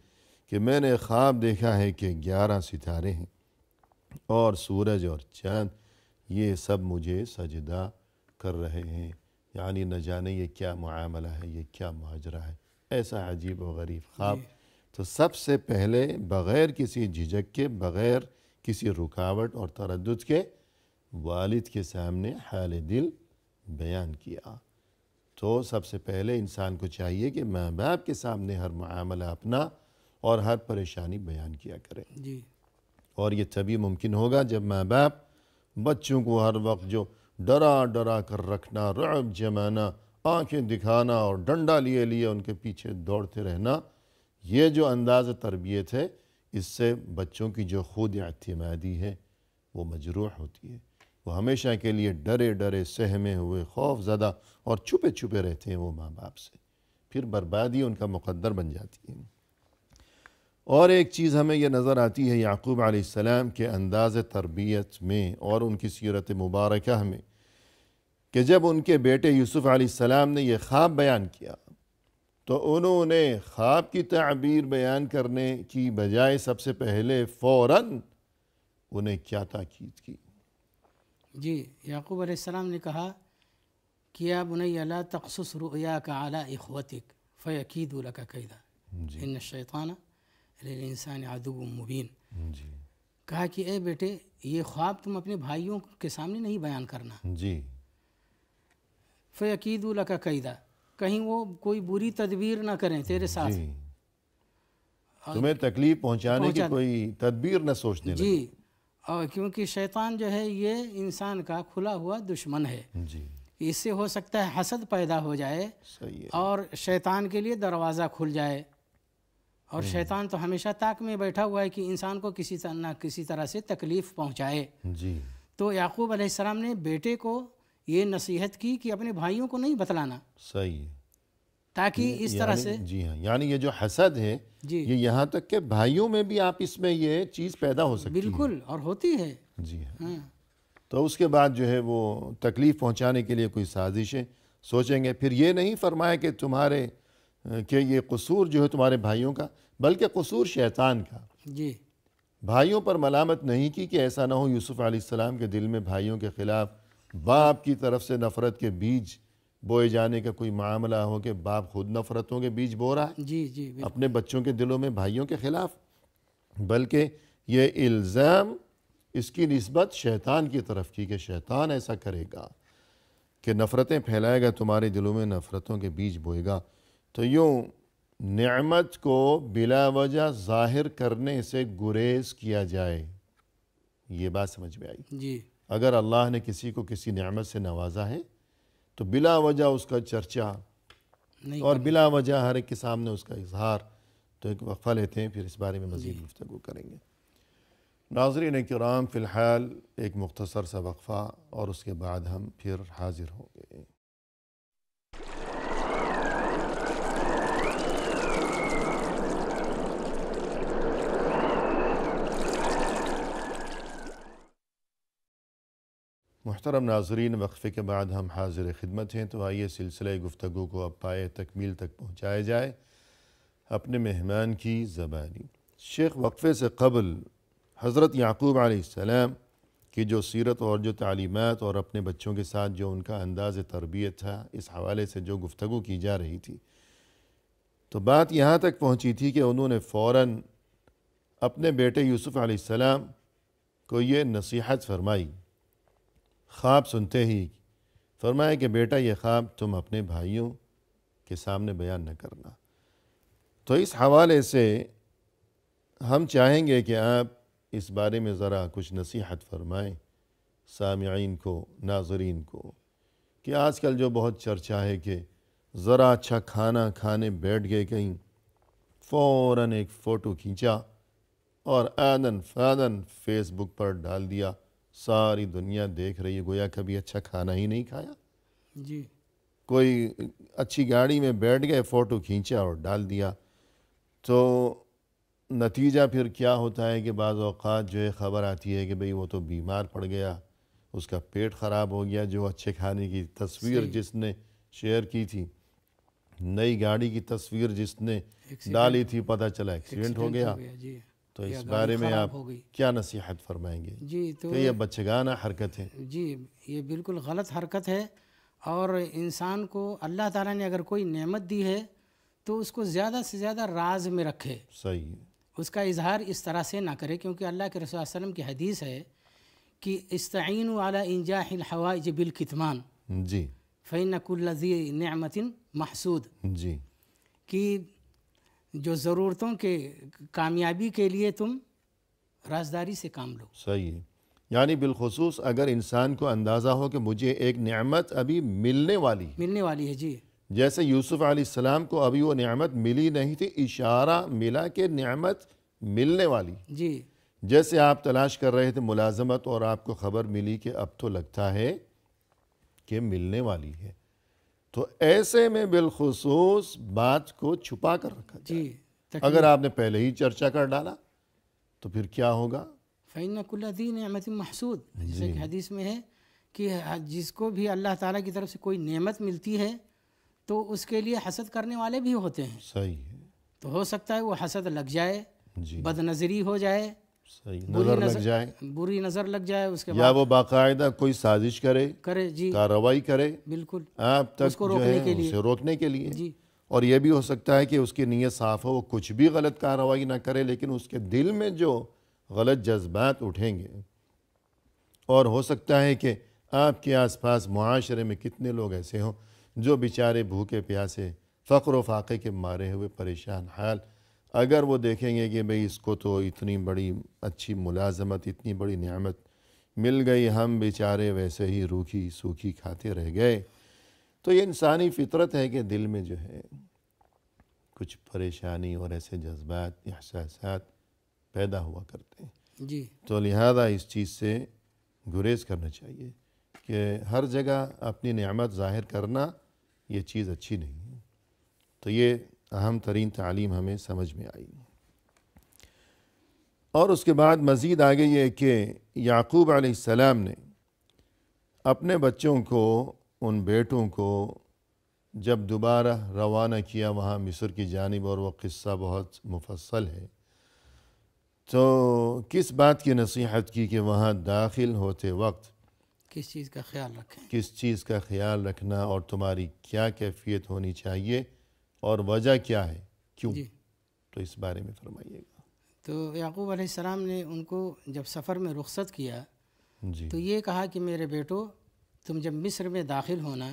Speaker 1: کہ میں نے خواب دیکھا ہے کہ 11 ستارے ہیں اور سورج اور چاند یہ سب مجھے سجدہ کر رہے ہیں، یعنی نہ جانے یہ کیا معاملہ ہے، یہ کیا ماجرا ہے، ایسا عجیب و غریب خواب۔ تو سب سے پہلے بغیر کسی جھجک کے، بغیر کسی رکاوٹ اور تردد کے والد کے سامنے حال دل بیان کیا۔ تو سب سے پہلے انسان کو چاہیے کہ ماں باپ کے سامنے ہر معاملہ اپنا اور ہر پریشانی بیان کیا کرے،
Speaker 2: جی
Speaker 1: اور یہ تبھی ممکن ہوگا جب ماں باپ بچوں کو ہر وقت جو ڈرا ڈرا کر رکھنا، رعب جمانا، آنکھیں دکھانا اور ڈنڈا لیے لیے ان کے پیچھے دوڑتے رہنا، یہ جو انداز تربیت ہے، اس سے بچوں کی جو خود اعتمادی ہے وہ مجروح ہوتی ہے۔ وہ ہمیشہ کے لیے ڈرے ڈرے، سہمے ہوئے، خوف زدہ اور چھپے چھپے رہتے ہیں وہ ماں باپ سے، پھر بربادی ان کا مقدر بن جاتی ہے۔ اور ایک چیز ہمیں یہ نظر آتی ہے یعقوب علیہ السلام کے انداز تربیت میں اور ان کی سیرت مبارکہ میں، کہ جب ان کے بیٹے یوسف علیہ السلام نے یہ خواب بیان کیا تو انہوں نے خواب کی تعبیر بیان کرنے کی بجائے سب سے پہلے فوراً انہیں کیا تاکید کی؟
Speaker 2: جی یعقوب علیہ السلام نے کہا کہ یا بنی لا تقصص رؤیاک علی اخوتک فیکیدوا لک کیدا ان الشیطان للانسان عدو مبین۔
Speaker 1: جی
Speaker 2: کہا کہ اے بیٹے یہ خواب تم اپنے بھائیوں کے سامنے نہیں بیان کرنا،
Speaker 1: جی
Speaker 2: فیکیدوا لک کیدا، کہیں وہ کوئی بری تدبیر نہ کریں تیرے ساتھ،
Speaker 1: جی تمہیں تکلیف پہنچانے کی کوئی تدبیر نہ سوچنے لگے۔
Speaker 2: جی، اور کیونکہ شیطان جو ہے یہ انسان کا کھلا ہوا دشمن ہے،
Speaker 1: جی
Speaker 2: اس سے ہو سکتا ہے حسد پیدا ہو جائے
Speaker 1: صحیح ہے۔
Speaker 2: اور شیطان کے لیے دروازہ کھل جائے، اور شیطان تو ہمیشہ طاق میں بیٹھا ہوا ہے کہ انسان کو کسی طرح سے تکلیف پہنچائے۔
Speaker 1: جی
Speaker 2: تو یعقوب علیہ السلام نے بیٹے کو یہ نصیحت کی کہ اپنے بھائیوں کو نہیں بتلانا،
Speaker 1: صحیح ہے۔
Speaker 2: تاکہ اس طرح سے
Speaker 1: جی ہاں، یعنی یہ جو حسد ہے
Speaker 2: جی
Speaker 1: یہ یہاں تک کہ بھائیوں میں بھی آپ اس میں یہ چیز پیدا ہو سکتی ہے۔
Speaker 2: بالکل، اور ہوتی ہے۔
Speaker 1: جی ہاں،
Speaker 2: ہاں
Speaker 1: تو اس کے بعد جو ہے وہ تکلیف پہنچانے کے لیے کوئی سازشیں سوچیں گے۔ پھر یہ نہیں فرمایا کہ کہ یہ قصور جو ہے تمہارے بھائیوں کا، بلکہ قصور شیطان کا۔
Speaker 2: جی
Speaker 1: بھائیوں پر ملامت نہیں کی کہ ایسا نہ ہو یوسف علیہ السلام کے دل میں بھائیوں کے خلاف باپ کی طرف سے نفرت کے بیج بوئے جانے کا کوئی معاملہ ہو کہ باپ خود نفرتوں کے بیج بو رہا ہے
Speaker 2: جی جی بالکل۔
Speaker 1: اپنے بچوں کے دلوں میں بھائیوں کے خلاف، بلکہ یہ الزام اس کی نسبت شیطان کی طرف کی کہ شیطان ایسا کرے گا کہ نفرتیں پھیلائے گا، تمہارے دلوں میں نفرتوں کے بیج بوئے گا۔ تو یوں نعمت کو بلا وجہ ظاہر کرنے سے گریز کیا جائے، یہ بات سمجھ میں آئی۔
Speaker 2: جی
Speaker 1: اگر اللہ نے کسی کو کسی نعمت سے نوازا ہے تو بلا وجہ اس کا چرچا
Speaker 2: نہیں
Speaker 1: اور بلا وجہ ہر ایک کے سامنے اس کا اظہار، تو ایک وقفہ لیتے ہیں، پھر اس بارے میں مزید گفتگو کریں گے۔ ناظرین کرام، فی الحال ایک مختصر سا وقفہ اور اس کے بعد ہم پھر حاضر ہوں گے۔ محترم ناظرین، وقفے کے بعد ہم حاضر خدمت ہیں، تو آئیے سلسلہ گفتگو کو اب پائے تکمیل تک پہنچایا جائے اپنے مہمان کی زبانی۔ شیخ وقفے سے قبل حضرت یعقوب علیہ السلام کی جو سیرت اور جو تعلیمات اور اپنے بچوں کے ساتھ جو ان کا انداز تربیت تھا، اس حوالے سے جو گفتگو کی جا رہی تھی، تو بات یہاں تک پہنچی تھی کہ انہوں نے فوراً اپنے بیٹے یوسف علیہ السلام کو یہ نصیحت فرمائی خواب سنتے ہی فرمایا کہ بیٹا یہ خواب تم اپنے بھائیوں کے سامنے بیان نہ کرنا۔ تو اس حوالے سے ہم چاہیں گے کہ آپ اس بارے میں ذرا کچھ نصیحت فرمائیں سامعین کو، ناظرین کو، کہ آج کل جو بہت چرچا ہے کہ ذرا اچھا کھانا کھانے بیٹھ گئے کہیں، فوراً ایک فوٹو کھینچا اور آدن فادن فیس بک پر ڈال دیا، ساری دنیا دیکھ رہی ہے، گویا کبھی اچھا کھانا ہی نہیں کھایا۔
Speaker 2: جی
Speaker 1: کوئی اچھی گاڑی میں بیٹھ گئے، فوٹو کھینچا اور ڈال دیا، تو نتیجہ پھر کیا ہوتا ہے کہ بعض اوقات جو ہے خبر آتی ہے کہ بھئی وہ تو بیمار پڑ گیا، اس کا پیٹ خراب ہو گیا، جو اچھے کھانے کی تصویر جس نے شیئر کی تھی، نئی گاڑی کی تصویر جس نے ڈالی تھی، پتہ چلا ایکسیڈنٹ ہو گیا۔
Speaker 2: جی
Speaker 1: تو اس بارے میں آپ کیا نصیحت فرمائیں گے
Speaker 2: جی تو
Speaker 1: کہ یہ بچگانہ حرکت ہے؟
Speaker 2: جی یہ بالکل غلط حرکت ہے، اور انسان کو اللہ تعالیٰ نے اگر کوئی نعمت دی ہے تو اس کو زیادہ سے زیادہ راز میں رکھے،
Speaker 1: صحیح ہے،
Speaker 2: اس کا اظہار اس طرح سے نہ کرے، کیونکہ اللہ کے رسول صلی اللہ علیہ وسلم کی حدیث ہے کہ استعینوا علی انجاح الحوائج بالکتمان
Speaker 1: جی
Speaker 2: فإن كل ذی نعمت محسود،
Speaker 1: جی،
Speaker 2: کہ جو ضرورتوں کے کامیابی کے لیے تم رازداری سے کام لو۔
Speaker 1: صحیح ہے، یعنی بالخصوص اگر انسان کو اندازہ ہو کہ مجھے ایک نعمت ابھی ملنے والی
Speaker 2: ہے جی
Speaker 1: جیسے یوسف علیہ السلام کو ابھی وہ نعمت ملی نہیں تھی، اشارہ ملا کہ نعمت ملنے والی،
Speaker 2: جی
Speaker 1: جیسے آپ تلاش کر رہے تھے ملازمت اور آپ کو خبر ملی کہ اب تو لگتا ہے کہ ملنے والی ہے، تو ایسے میں بالخصوص بات کو چھپا کر رکھا جائے۔
Speaker 2: جی
Speaker 1: اگر آپ نے پہلے ہی چرچا کر ڈالا تو پھر کیا ہوگا؟
Speaker 2: فإن كل ذی نعمت محسود، جیسے کہ حدیث میں ہے کہ جس کو بھی اللہ تعالیٰ کی طرف سے کوئی نعمت ملتی ہے تو اس کے لیے حسد کرنے والے بھی ہوتے ہیں،
Speaker 1: صحیح ہے،
Speaker 2: تو ہو سکتا ہے وہ حسد لگ جائے،
Speaker 1: جی
Speaker 2: بد نظری ہو جائے،
Speaker 1: صحیح، نظر لگ جائے،
Speaker 2: بری نظر لگ جائے، اس کے
Speaker 1: یا
Speaker 2: بعد
Speaker 1: وہ باقاعدہ کوئی سازش کرے،
Speaker 2: جی
Speaker 1: کارروائی کرے
Speaker 2: بالکل
Speaker 1: آپ تک
Speaker 2: اس کو
Speaker 1: جو
Speaker 2: روکنے
Speaker 1: ہے
Speaker 2: کے لیے،
Speaker 1: اسے روکنے کے لیے،
Speaker 2: جی
Speaker 1: اور یہ بھی ہو سکتا ہے کہ اس کی نیت صاف ہو، وہ کچھ بھی غلط کارروائی نہ کرے، لیکن اس کے دل میں جو غلط جذبات اٹھیں گے، اور ہو سکتا ہے کہ آپ کے آس پاس معاشرے میں کتنے لوگ ایسے ہوں جو بیچارے بھوکے پیاسے، فقر و فاقے کے مارے ہوئے پریشان حال، اگر وہ دیکھیں گے کہ بھئی اس کو تو اتنی بڑی اچھی ملازمت، اتنی بڑی نعمت مل گئی، ہم بیچارے ویسے ہی روکھی سوکھی کھاتے رہ گئے، تو یہ انسانی فطرت ہے کہ دل میں جو ہے کچھ پریشانی اور ایسے جذبات، احساسات پیدا ہوا کرتے ہیں،
Speaker 2: جی
Speaker 1: تو لہذا اس چیز سے گریز کرنا چاہیے کہ ہر جگہ اپنی نعمت ظاہر کرنا یہ چیز اچھی نہیں ہے۔ تو یہ اہم ترین تعلیم ہمیں سمجھ میں آئی، اور اس کے بعد مزید آگے یہ کہ یعقوب علیہ السلام نے اپنے بچوں کو، ان بیٹوں کو جب دوبارہ روانہ کیا وہاں مصر کی جانب، اور وہ قصہ بہت مفصل ہے، تو کس بات کی نصیحت کی کہ وہاں داخل ہوتے وقت
Speaker 2: کس چیز کا خیال رکھیں،
Speaker 1: کس چیز کا خیال رکھنا، اور تمہاری کیا کیفیت ہونی چاہیے، اور وجہ کیا ہے، کیوں،
Speaker 2: جی
Speaker 1: تو اس بارے میں فرمائیے گا۔
Speaker 2: تو یعقوب علیہ السلام نے ان کو جب سفر میں رخصت کیا
Speaker 1: جی
Speaker 2: تو یہ کہا کہ میرے بیٹو، تم جب مصر میں داخل ہونا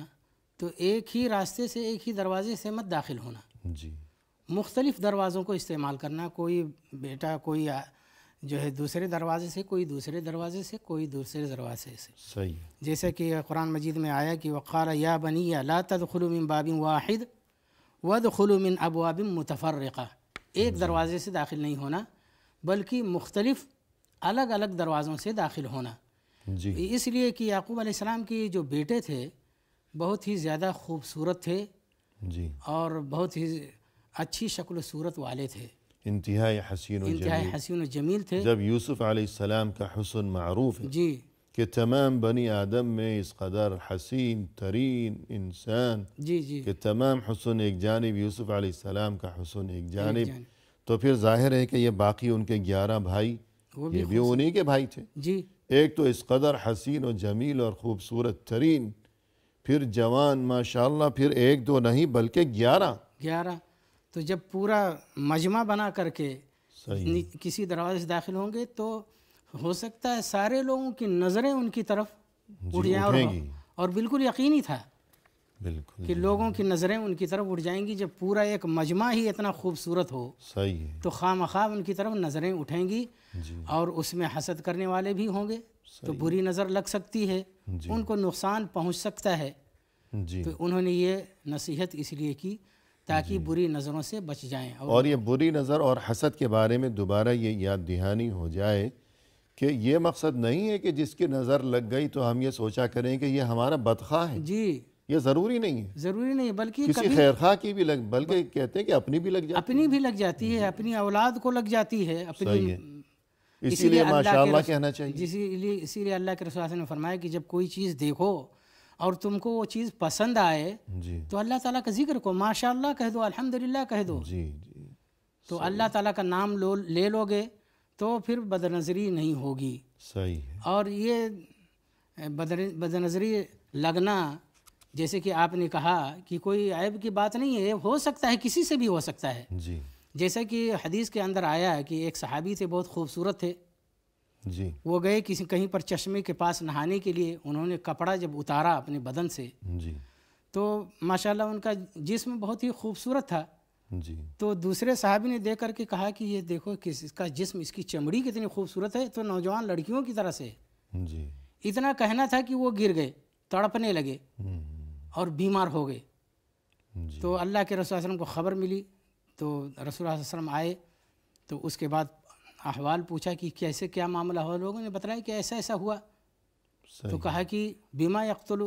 Speaker 2: تو ایک ہی راستے سے، ایک ہی دروازے سے مت داخل ہونا،
Speaker 1: جی
Speaker 2: مختلف دروازوں کو استعمال کرنا، کوئی بیٹا کوئی جو ہے دوسرے دروازے سے، کوئی دوسرے دروازے سے، کوئی دوسرے دروازے سے،
Speaker 1: صحیح،
Speaker 2: جیسا کہ قرآن مجید میں آیا کہ وقال یا بنی لا تدخلوا من باب واحد وادخلوا من ابواب متفرقہ، ایک دروازے سے داخل نہیں ہونا بلکہ مختلف الگ الگ دروازوں سے داخل ہونا،
Speaker 1: جی
Speaker 2: اس لیے کہ یعقوب علیہ السلام کے جو بیٹے تھے بہت ہی زیادہ خوبصورت تھے
Speaker 1: جی،
Speaker 2: اور بہت ہی اچھی شکل و صورت والے تھے،
Speaker 1: انتہائی حسین و
Speaker 2: انتہائی
Speaker 1: جمیل،
Speaker 2: حسین و جمیل تھے،
Speaker 1: جب یوسف علیہ السلام کا حسن معروف ہے
Speaker 2: جی
Speaker 1: کہ تمام بنی آدم میں اس قدر حسین ترین انسان
Speaker 2: جی جی
Speaker 1: کہ تمام حسن ایک جانب، یوسف علیہ السلام کا حسن ایک جانب،
Speaker 2: جانب،
Speaker 1: تو پھر ظاہر ہے کہ یہ باقی ان کے 11 بھائی
Speaker 2: وہ
Speaker 1: یہ بھی انہی کے بھائی تھے،
Speaker 2: جی
Speaker 1: ایک تو اس قدر حسین و جمیل اور خوبصورت ترین، پھر جوان ماشاءاللہ، پھر ایک دو نہیں بلکہ
Speaker 2: 11، تو جب پورا مجمع بنا کر کے
Speaker 1: صحیح،
Speaker 2: کسی دروازے سے داخل ہوں گے تو ہو سکتا ہے سارے لوگوں کی نظریں ان کی طرف اٹھ جائیں اور بالکل یقینی تھا
Speaker 1: بالکل
Speaker 2: کہ لوگوں کی نظریں ان کی طرف اٹھ جائیں گی. جب پورا ایک مجمع ہی اتنا خوبصورت ہو
Speaker 1: صحیح ہے
Speaker 2: تو خواہ مخواہ ان کی طرف نظریں اٹھیں گی اور اس میں حسد کرنے والے بھی ہوں گے تو بری نظر لگ سکتی ہے, ان کو نقصان پہنچ سکتا ہے.
Speaker 1: جی
Speaker 2: تو انہوں نے یہ نصیحت اس لیے کی تاکہ بری نظروں سے بچ جائیں.
Speaker 1: اور یہ بری نظر اور حسد کے بارے میں دوبارہ یہ یاد دہانی ہو جائے کہ یہ مقصد نہیں ہے کہ جس کی نظر لگ گئی تو ہم یہ سوچا کریں کہ یہ ہمارا بدخواہ ہے.
Speaker 2: جی
Speaker 1: یہ ضروری نہیں ہے,
Speaker 2: ضروری نہیں, بلکہ
Speaker 1: کسی خیرخواہ کی بھی بلکہ کہتے ہیں کہ اپنی بھی لگ جاتی
Speaker 2: اپنی بھی لگ جاتی ہے, اپنی اولاد کو لگ جاتی ہے
Speaker 1: صحیح
Speaker 2: اپنی.
Speaker 1: ہے. اسی لیے ماشاءاللہ کہنا چاہیے.
Speaker 2: اسی لیے اللہ کے رسول صلی اللہ علیہ وسلم نے فرمایا کہ جب کوئی چیز دیکھو اور تم کو وہ چیز پسند آئے
Speaker 1: جی
Speaker 2: تو اللہ تعالیٰ کا ذکر کو ماشاءاللہ کہہ دو, الحمدللہ کہہ دو.
Speaker 1: جی جی
Speaker 2: تو اللہ تعالیٰ کا نام لے لو گے تو پھر بدنظری نہیں ہوگی.
Speaker 1: صحیح ہے.
Speaker 2: اور یہ بدنظری لگنا جیسے کہ آپ نے کہا کہ کوئی عیب کی بات نہیں ہے, ہو سکتا ہے, کسی سے بھی ہو سکتا ہے.
Speaker 1: جی
Speaker 2: جیسا کہ حدیث کے اندر آیا ہے کہ ایک صحابی تھے, بہت خوبصورت تھے.
Speaker 1: جی
Speaker 2: وہ گئے کہیں پر چشمے کے پاس نہانے کے لیے. انہوں نے کپڑا جب اتارا اپنے بدن سے
Speaker 1: جی
Speaker 2: تو ماشاءاللہ ان کا جسم بہت ہی خوبصورت تھا.
Speaker 1: جی
Speaker 2: تو دوسرے صحابی نے دیکھ کر کے کہا کہ یہ دیکھو کہ اس کا جسم, اس کی چمڑی کتنی خوبصورت ہے, تو نوجوان لڑکیوں کی طرح سے.
Speaker 1: جی
Speaker 2: اتنا کہنا تھا کہ وہ گر گئے, تڑپنے لگے اور بیمار ہو گئے. تو اللہ کے رسول صلی اللہ علیہ وسلم کو خبر ملی تو رسول اللہ صلی اللہ علیہ وسلم آئے تو اس کے بعد احوال پوچھا کہ کیسے کیا معاملہ ہوا. لوگوں نے بتلایا کہ ایسا ایسا ہوا. تو کہا کہ بما یقتل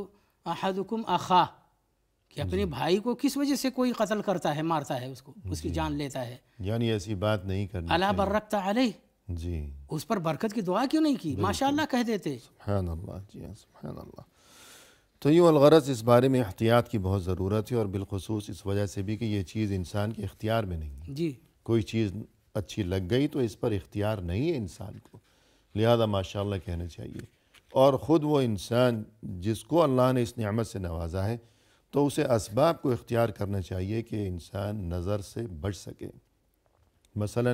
Speaker 2: احدکم اخاہ, کہ اپنے بھائی کو کس وجہ سے کوئی قتل کرتا ہے, مارتا ہے اس کو, اس کی جان لیتا ہے.
Speaker 1: یعنی ایسی بات نہیں کرنی
Speaker 2: الا برکت علیہ,
Speaker 1: جی
Speaker 2: اس پر برکت کی دعا کیوں نہیں کی, ماشاءاللہ کہہ دیتے.
Speaker 1: سبحان اللہ. جی سبحان اللہ. تو یوں الغرض اس بارے میں احتیاط کی بہت ضرورت ہے, اور بالخصوص اس وجہ سے بھی کہ یہ چیز انسان کے اختیار میں نہیں ہے.
Speaker 2: جی
Speaker 1: کوئی چیز اچھی لگ گئی تو اس پر اختیار نہیں ہے انسان کو, لہذا ماشاءاللہ کہنا چاہیے. اور خود وہ انسان جس کو اللہ نے اس نعمت سے نوازا ہے تو اسے اسباب کو اختیار کرنا چاہیے کہ انسان نظر سے بچ سکے. مثلا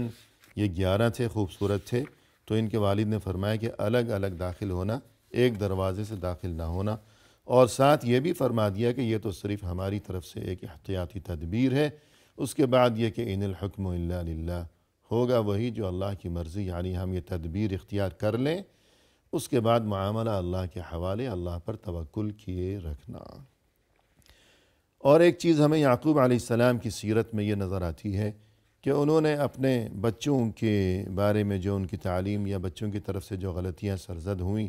Speaker 1: یہ 11 تھے, خوبصورت تھے, تو ان کے والد نے فرمایا کہ الگ الگ داخل ہونا, ایک دروازے سے داخل نہ ہونا, اور ساتھ یہ بھی فرما دیا کہ یہ تو صرف ہماری طرف سے ایک احتیاطی تدبیر ہے. اس کے بعد یہ کہ ان الحکم الا للہ, ہوگا وہی جو اللہ کی مرضی, یعنی ہم یہ تدبیر اختیار کر لیں, اس کے بعد معاملہ اللہ کے حوالے, اللہ پر توکل کیے رکھنا. اور ایک چیز ہمیں یعقوب علیہ السلام کی سیرت میں یہ نظر آتی ہے کہ انہوں نے اپنے بچوں کے بارے میں جو ان کی تعلیم یا بچوں کی طرف سے جو غلطیاں سرزد ہوئیں,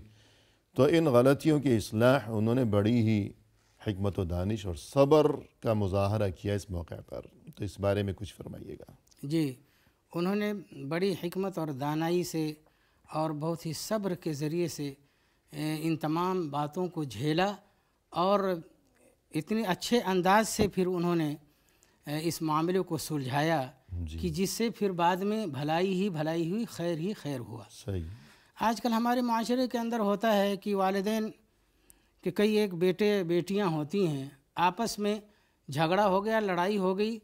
Speaker 1: تو ان غلطیوں کی اصلاح انہوں نے بڑی ہی حکمت و دانش اور صبر کا مظاہرہ کیا اس موقع پر. تو اس بارے میں کچھ فرمائیے گا.
Speaker 2: جی, انہوں نے بڑی حکمت اور دانائی سے اور بہت ہی صبر کے ذریعے سے ان تمام باتوں کو جھیلا, اور اتنے اچھے انداز سے پھر انہوں نے اس معاملے کو سلجھایا کہ جس سے پھر بعد میں بھلائی ہی بھلائی ہوئی, خیر ہی خیر ہوا.
Speaker 1: صحیح.
Speaker 2: آج کل ہمارے معاشرے کے اندر ہوتا ہے کہ والدین کہ کئی ایک بیٹے بیٹیاں ہوتی ہیں, آپس میں جھگڑا ہو گیا, لڑائی ہو گئی,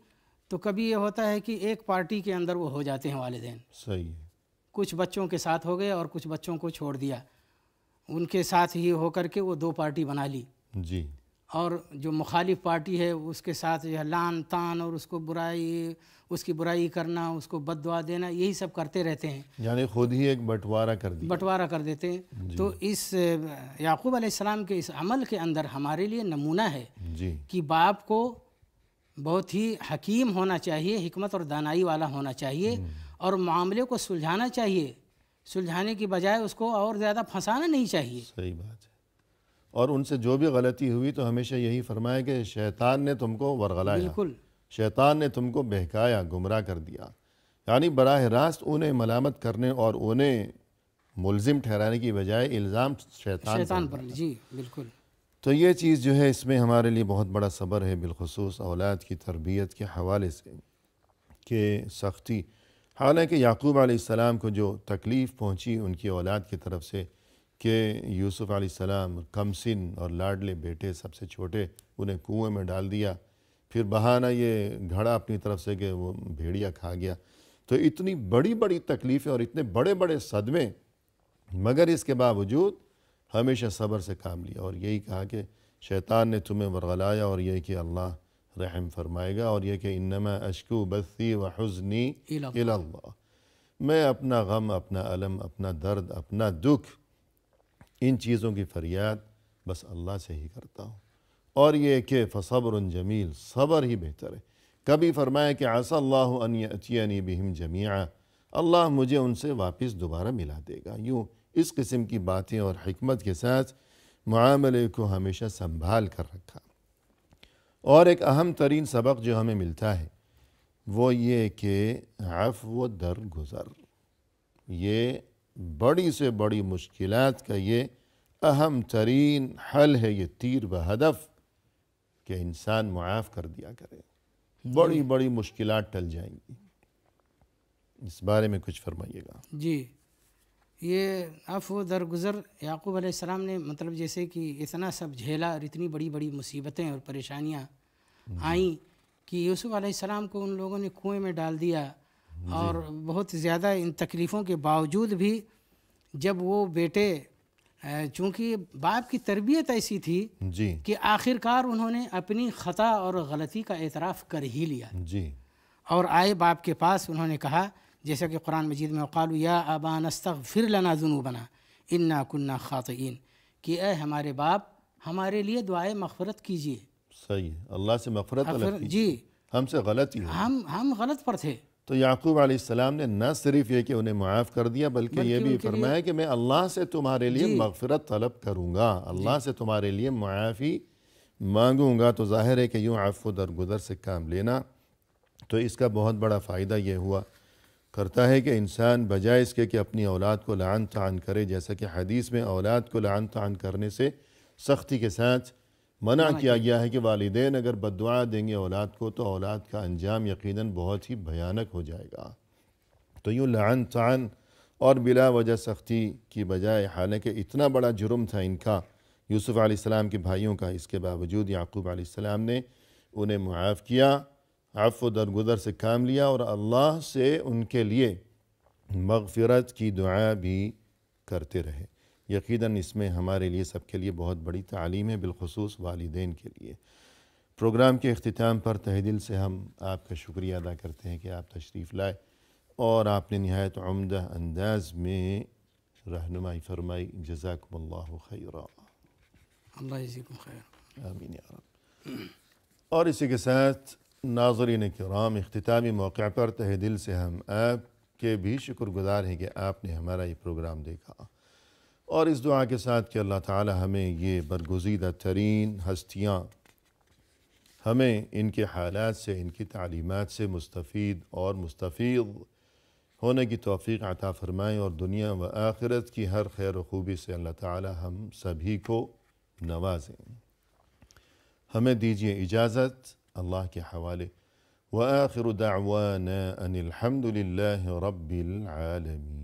Speaker 2: تو کبھی یہ ہوتا ہے کہ ایک پارٹی کے اندر وہ ہو جاتے ہیں والدین.
Speaker 1: صحیح ہے.
Speaker 2: کچھ بچوں کے ساتھ ہو گئے اور کچھ بچوں کو چھوڑ دیا, ان کے ساتھ ہی ہو کر کے وہ 2 پارٹی بنا لی.
Speaker 1: جی.
Speaker 2: اور جو مخالف پارٹی ہے اس کے ساتھ جو ہے لعن طعن اور اس کو برائی, اس کی برائی کرنا, اس کو بد دعا دینا, یہی سب کرتے رہتے ہیں.
Speaker 1: یعنی خود ہی ایک بٹوارہ کر
Speaker 2: دیتے ہیں. تو اس یعقوب علیہ السلام کے اس عمل کے اندر ہمارے لیے نمونہ ہے
Speaker 1: جی
Speaker 2: کہ باپ کو بہت ہی حکیم ہونا چاہیے, حکمت اور دانائی والا ہونا چاہیے, اور معاملے کو سلجھانا چاہیے. سلجھانے کی بجائے اس کو اور زیادہ پھنسانا نہیں چاہیے.
Speaker 1: صحیح بات ہے. اور ان سے جو بھی غلطی ہوئی تو ہمیشہ یہی فرمایا کہ شیطان نے تم کو ورغلایا,
Speaker 2: بالکل,
Speaker 1: شیطان نے تم کو بہکایا, گمراہ کر دیا. یعنی براہ راست انہیں ملامت کرنے اور انہیں ملزم ٹھہرانے کی بجائے الزام شیطان پر.
Speaker 2: جی بالکل.
Speaker 1: تو یہ چیز جو ہے اس میں ہمارے لیے بہت بڑا صبر ہے, بالخصوص اولاد کی تربیت کے حوالے سے, کہ سختی. حالانکہ یعقوب علیہ السلام کو جو تکلیف پہنچی ان کی اولاد کی طرف سے کہ یوسف علیہ السلام کم سن اور لاڈلے بیٹے, سب سے چھوٹے, انہیں کنویں میں ڈال دیا, پھر بہانہ یہ گھڑا اپنی طرف سے کہ وہ بھیڑیا کھا گیا. تو اتنی بڑی بڑی تکلیفیں اور اتنے بڑے بڑے صدمے, مگر اس کے باوجود ہمیشہ صبر سے کام لیا، اور یہی کہا کہ شیطان نے تمہیں ورغلایا، اور یہ کہ اللہ رحم فرمائے گا، اور یہ کہ انما اشکو بثی و حزنی الی اللہ، میں اپنا غم، اپنا الم، اپنا درد، اپنا دکھ، ان چیزوں کی فریاد بس اللہ سے ہی کرتا ہوں، اور یہ کہ فصبر جمیل، صبر ہی بہتر ہے۔ کبھی فرمایا کہ عسى اللہ ان یأتینی بہم جمیعا، اللہ مجھے ان سے واپس دوبارہ ملا دے گا۔ یوں اس قسم کی باتیں اور حکمت کے ساتھ معاملے کو ہمیشہ سنبھال کر رکھا۔ اور ایک اہم ترین سبق جو ہمیں ملتا ہے وہ یہ کہ عفو درگزر، یہ بڑی سے بڑی مشکلات کا یہ اہم ترین حل ہے، یہ تیر و ہدف کہ انسان معاف کر دیا کرے، بڑی بڑی مشکلات ٹل جائیں گی۔ اس بارے میں کچھ فرمائیے گا۔
Speaker 2: جی، یہ عفو درگزر یعقوب علیہ السلام نے مطلب جیسے کہ اتنا سب جھیلا اور اتنی بڑی بڑی مصیبتیں اور پریشانیاں آئیں کہ یوسف علیہ السلام کو ان لوگوں نے کنویں میں ڈال دیا، اور بہت زیادہ ان تکلیفوں کے باوجود بھی جب وہ بیٹے، چونکہ باپ کی تربیت ایسی تھی
Speaker 1: جی
Speaker 2: کہ آخر کار انہوں نے اپنی خطا اور غلطی کا اعتراف کر ہی لیا،
Speaker 1: جی
Speaker 2: اور آئے باپ کے پاس، انہوں نے کہا جیسا کہ قرآن مجید میں وقالوا یا ابانا استغفر لنا ذنوبنا انا کنا خاطئین، کہ اے ہمارے باپ ہمارے لیے دعائے مغفرت کیجیے۔
Speaker 1: صحیح ہے، اللہ سے مغفرت طلب کی،
Speaker 2: جی،
Speaker 1: ہم سے غلطی ہو۔
Speaker 2: ہم غلط پر تھے۔
Speaker 1: تو یعقوب علیہ السلام نے نہ صرف یہ کہ انہیں معاف کر دیا بلکہ یہ بھی فرمایا کہ میں اللہ سے تمہارے لیے مغفرت طلب کروں گا، اللہ سے تمہارے لیے معافی مانگوں گا۔ تو ظاہر ہے کہ یوں عفو درگزر سے کام لینا، تو اس کا بہت بڑا فائدہ یہ ہوا کرتا ہے کہ انسان بجائے اس کے کہ اپنی اولاد کو لعن طعن کرے، جیسا کہ حدیث میں اولاد کو لعن طعن کرنے سے سختی کے ساتھ منع کیا گیا ہے کہ والدین اگر بد دعا دیں گے اولاد کو تو اولاد کا انجام یقیناً بہت ہی بھیانک ہو جائے گا۔ تو یوں لعن طعن اور بلا وجہ سختی کی بجائے، حالانکہ اتنا بڑا جرم تھا ان کا، یوسف علیہ السلام کے بھائیوں کا، اس کے باوجود یعقوب علیہ السلام نے انہیں معاف کیا، عفو درگزر سے کام لیا، اور اللہ سے ان کے لیے مغفرت کی دعا بھی کرتے رہے۔ یقیناً اس میں ہمارے لیے سب کے لیے بہت بڑی تعلیم ہے، بالخصوص والدین کے لیے۔ پروگرام کے اختتام پر تہہ دل سے ہم آپ کا شکریہ ادا کرتے ہیں کہ آپ تشریف لائے اور آپ نے نہایت عمدہ انداز میں رہنمائی فرمائی۔ جزاکم اللہ خیرا۔
Speaker 2: اللہ یجزیکم خیر۔
Speaker 1: آمین یا رب۔ اور اسی کے ساتھ ناظرین کرام، اختتامی موقع پر تہہ دل سے ہم آپ کے بھی شکر گزار ہیں کہ آپ نے ہمارا یہ پروگرام دیکھا، اور اس دعا کے ساتھ کہ اللہ تعالی ہمیں یہ برگزیدہ ترین ہستیاں، ہمیں ان کے حالات سے، ان کی تعلیمات سے مستفید اور مستفیض ہونے کی توفیق عطا فرمائیں، اور دنیا و آخرت کی ہر خیر و خوبی سے اللہ تعالی ہم سبھی کو نوازیں۔ ہمیں دیجیے اجازت اللہ کے حوالے۔ وآخر دعوانا ان الحمد للہ رب العالمین۔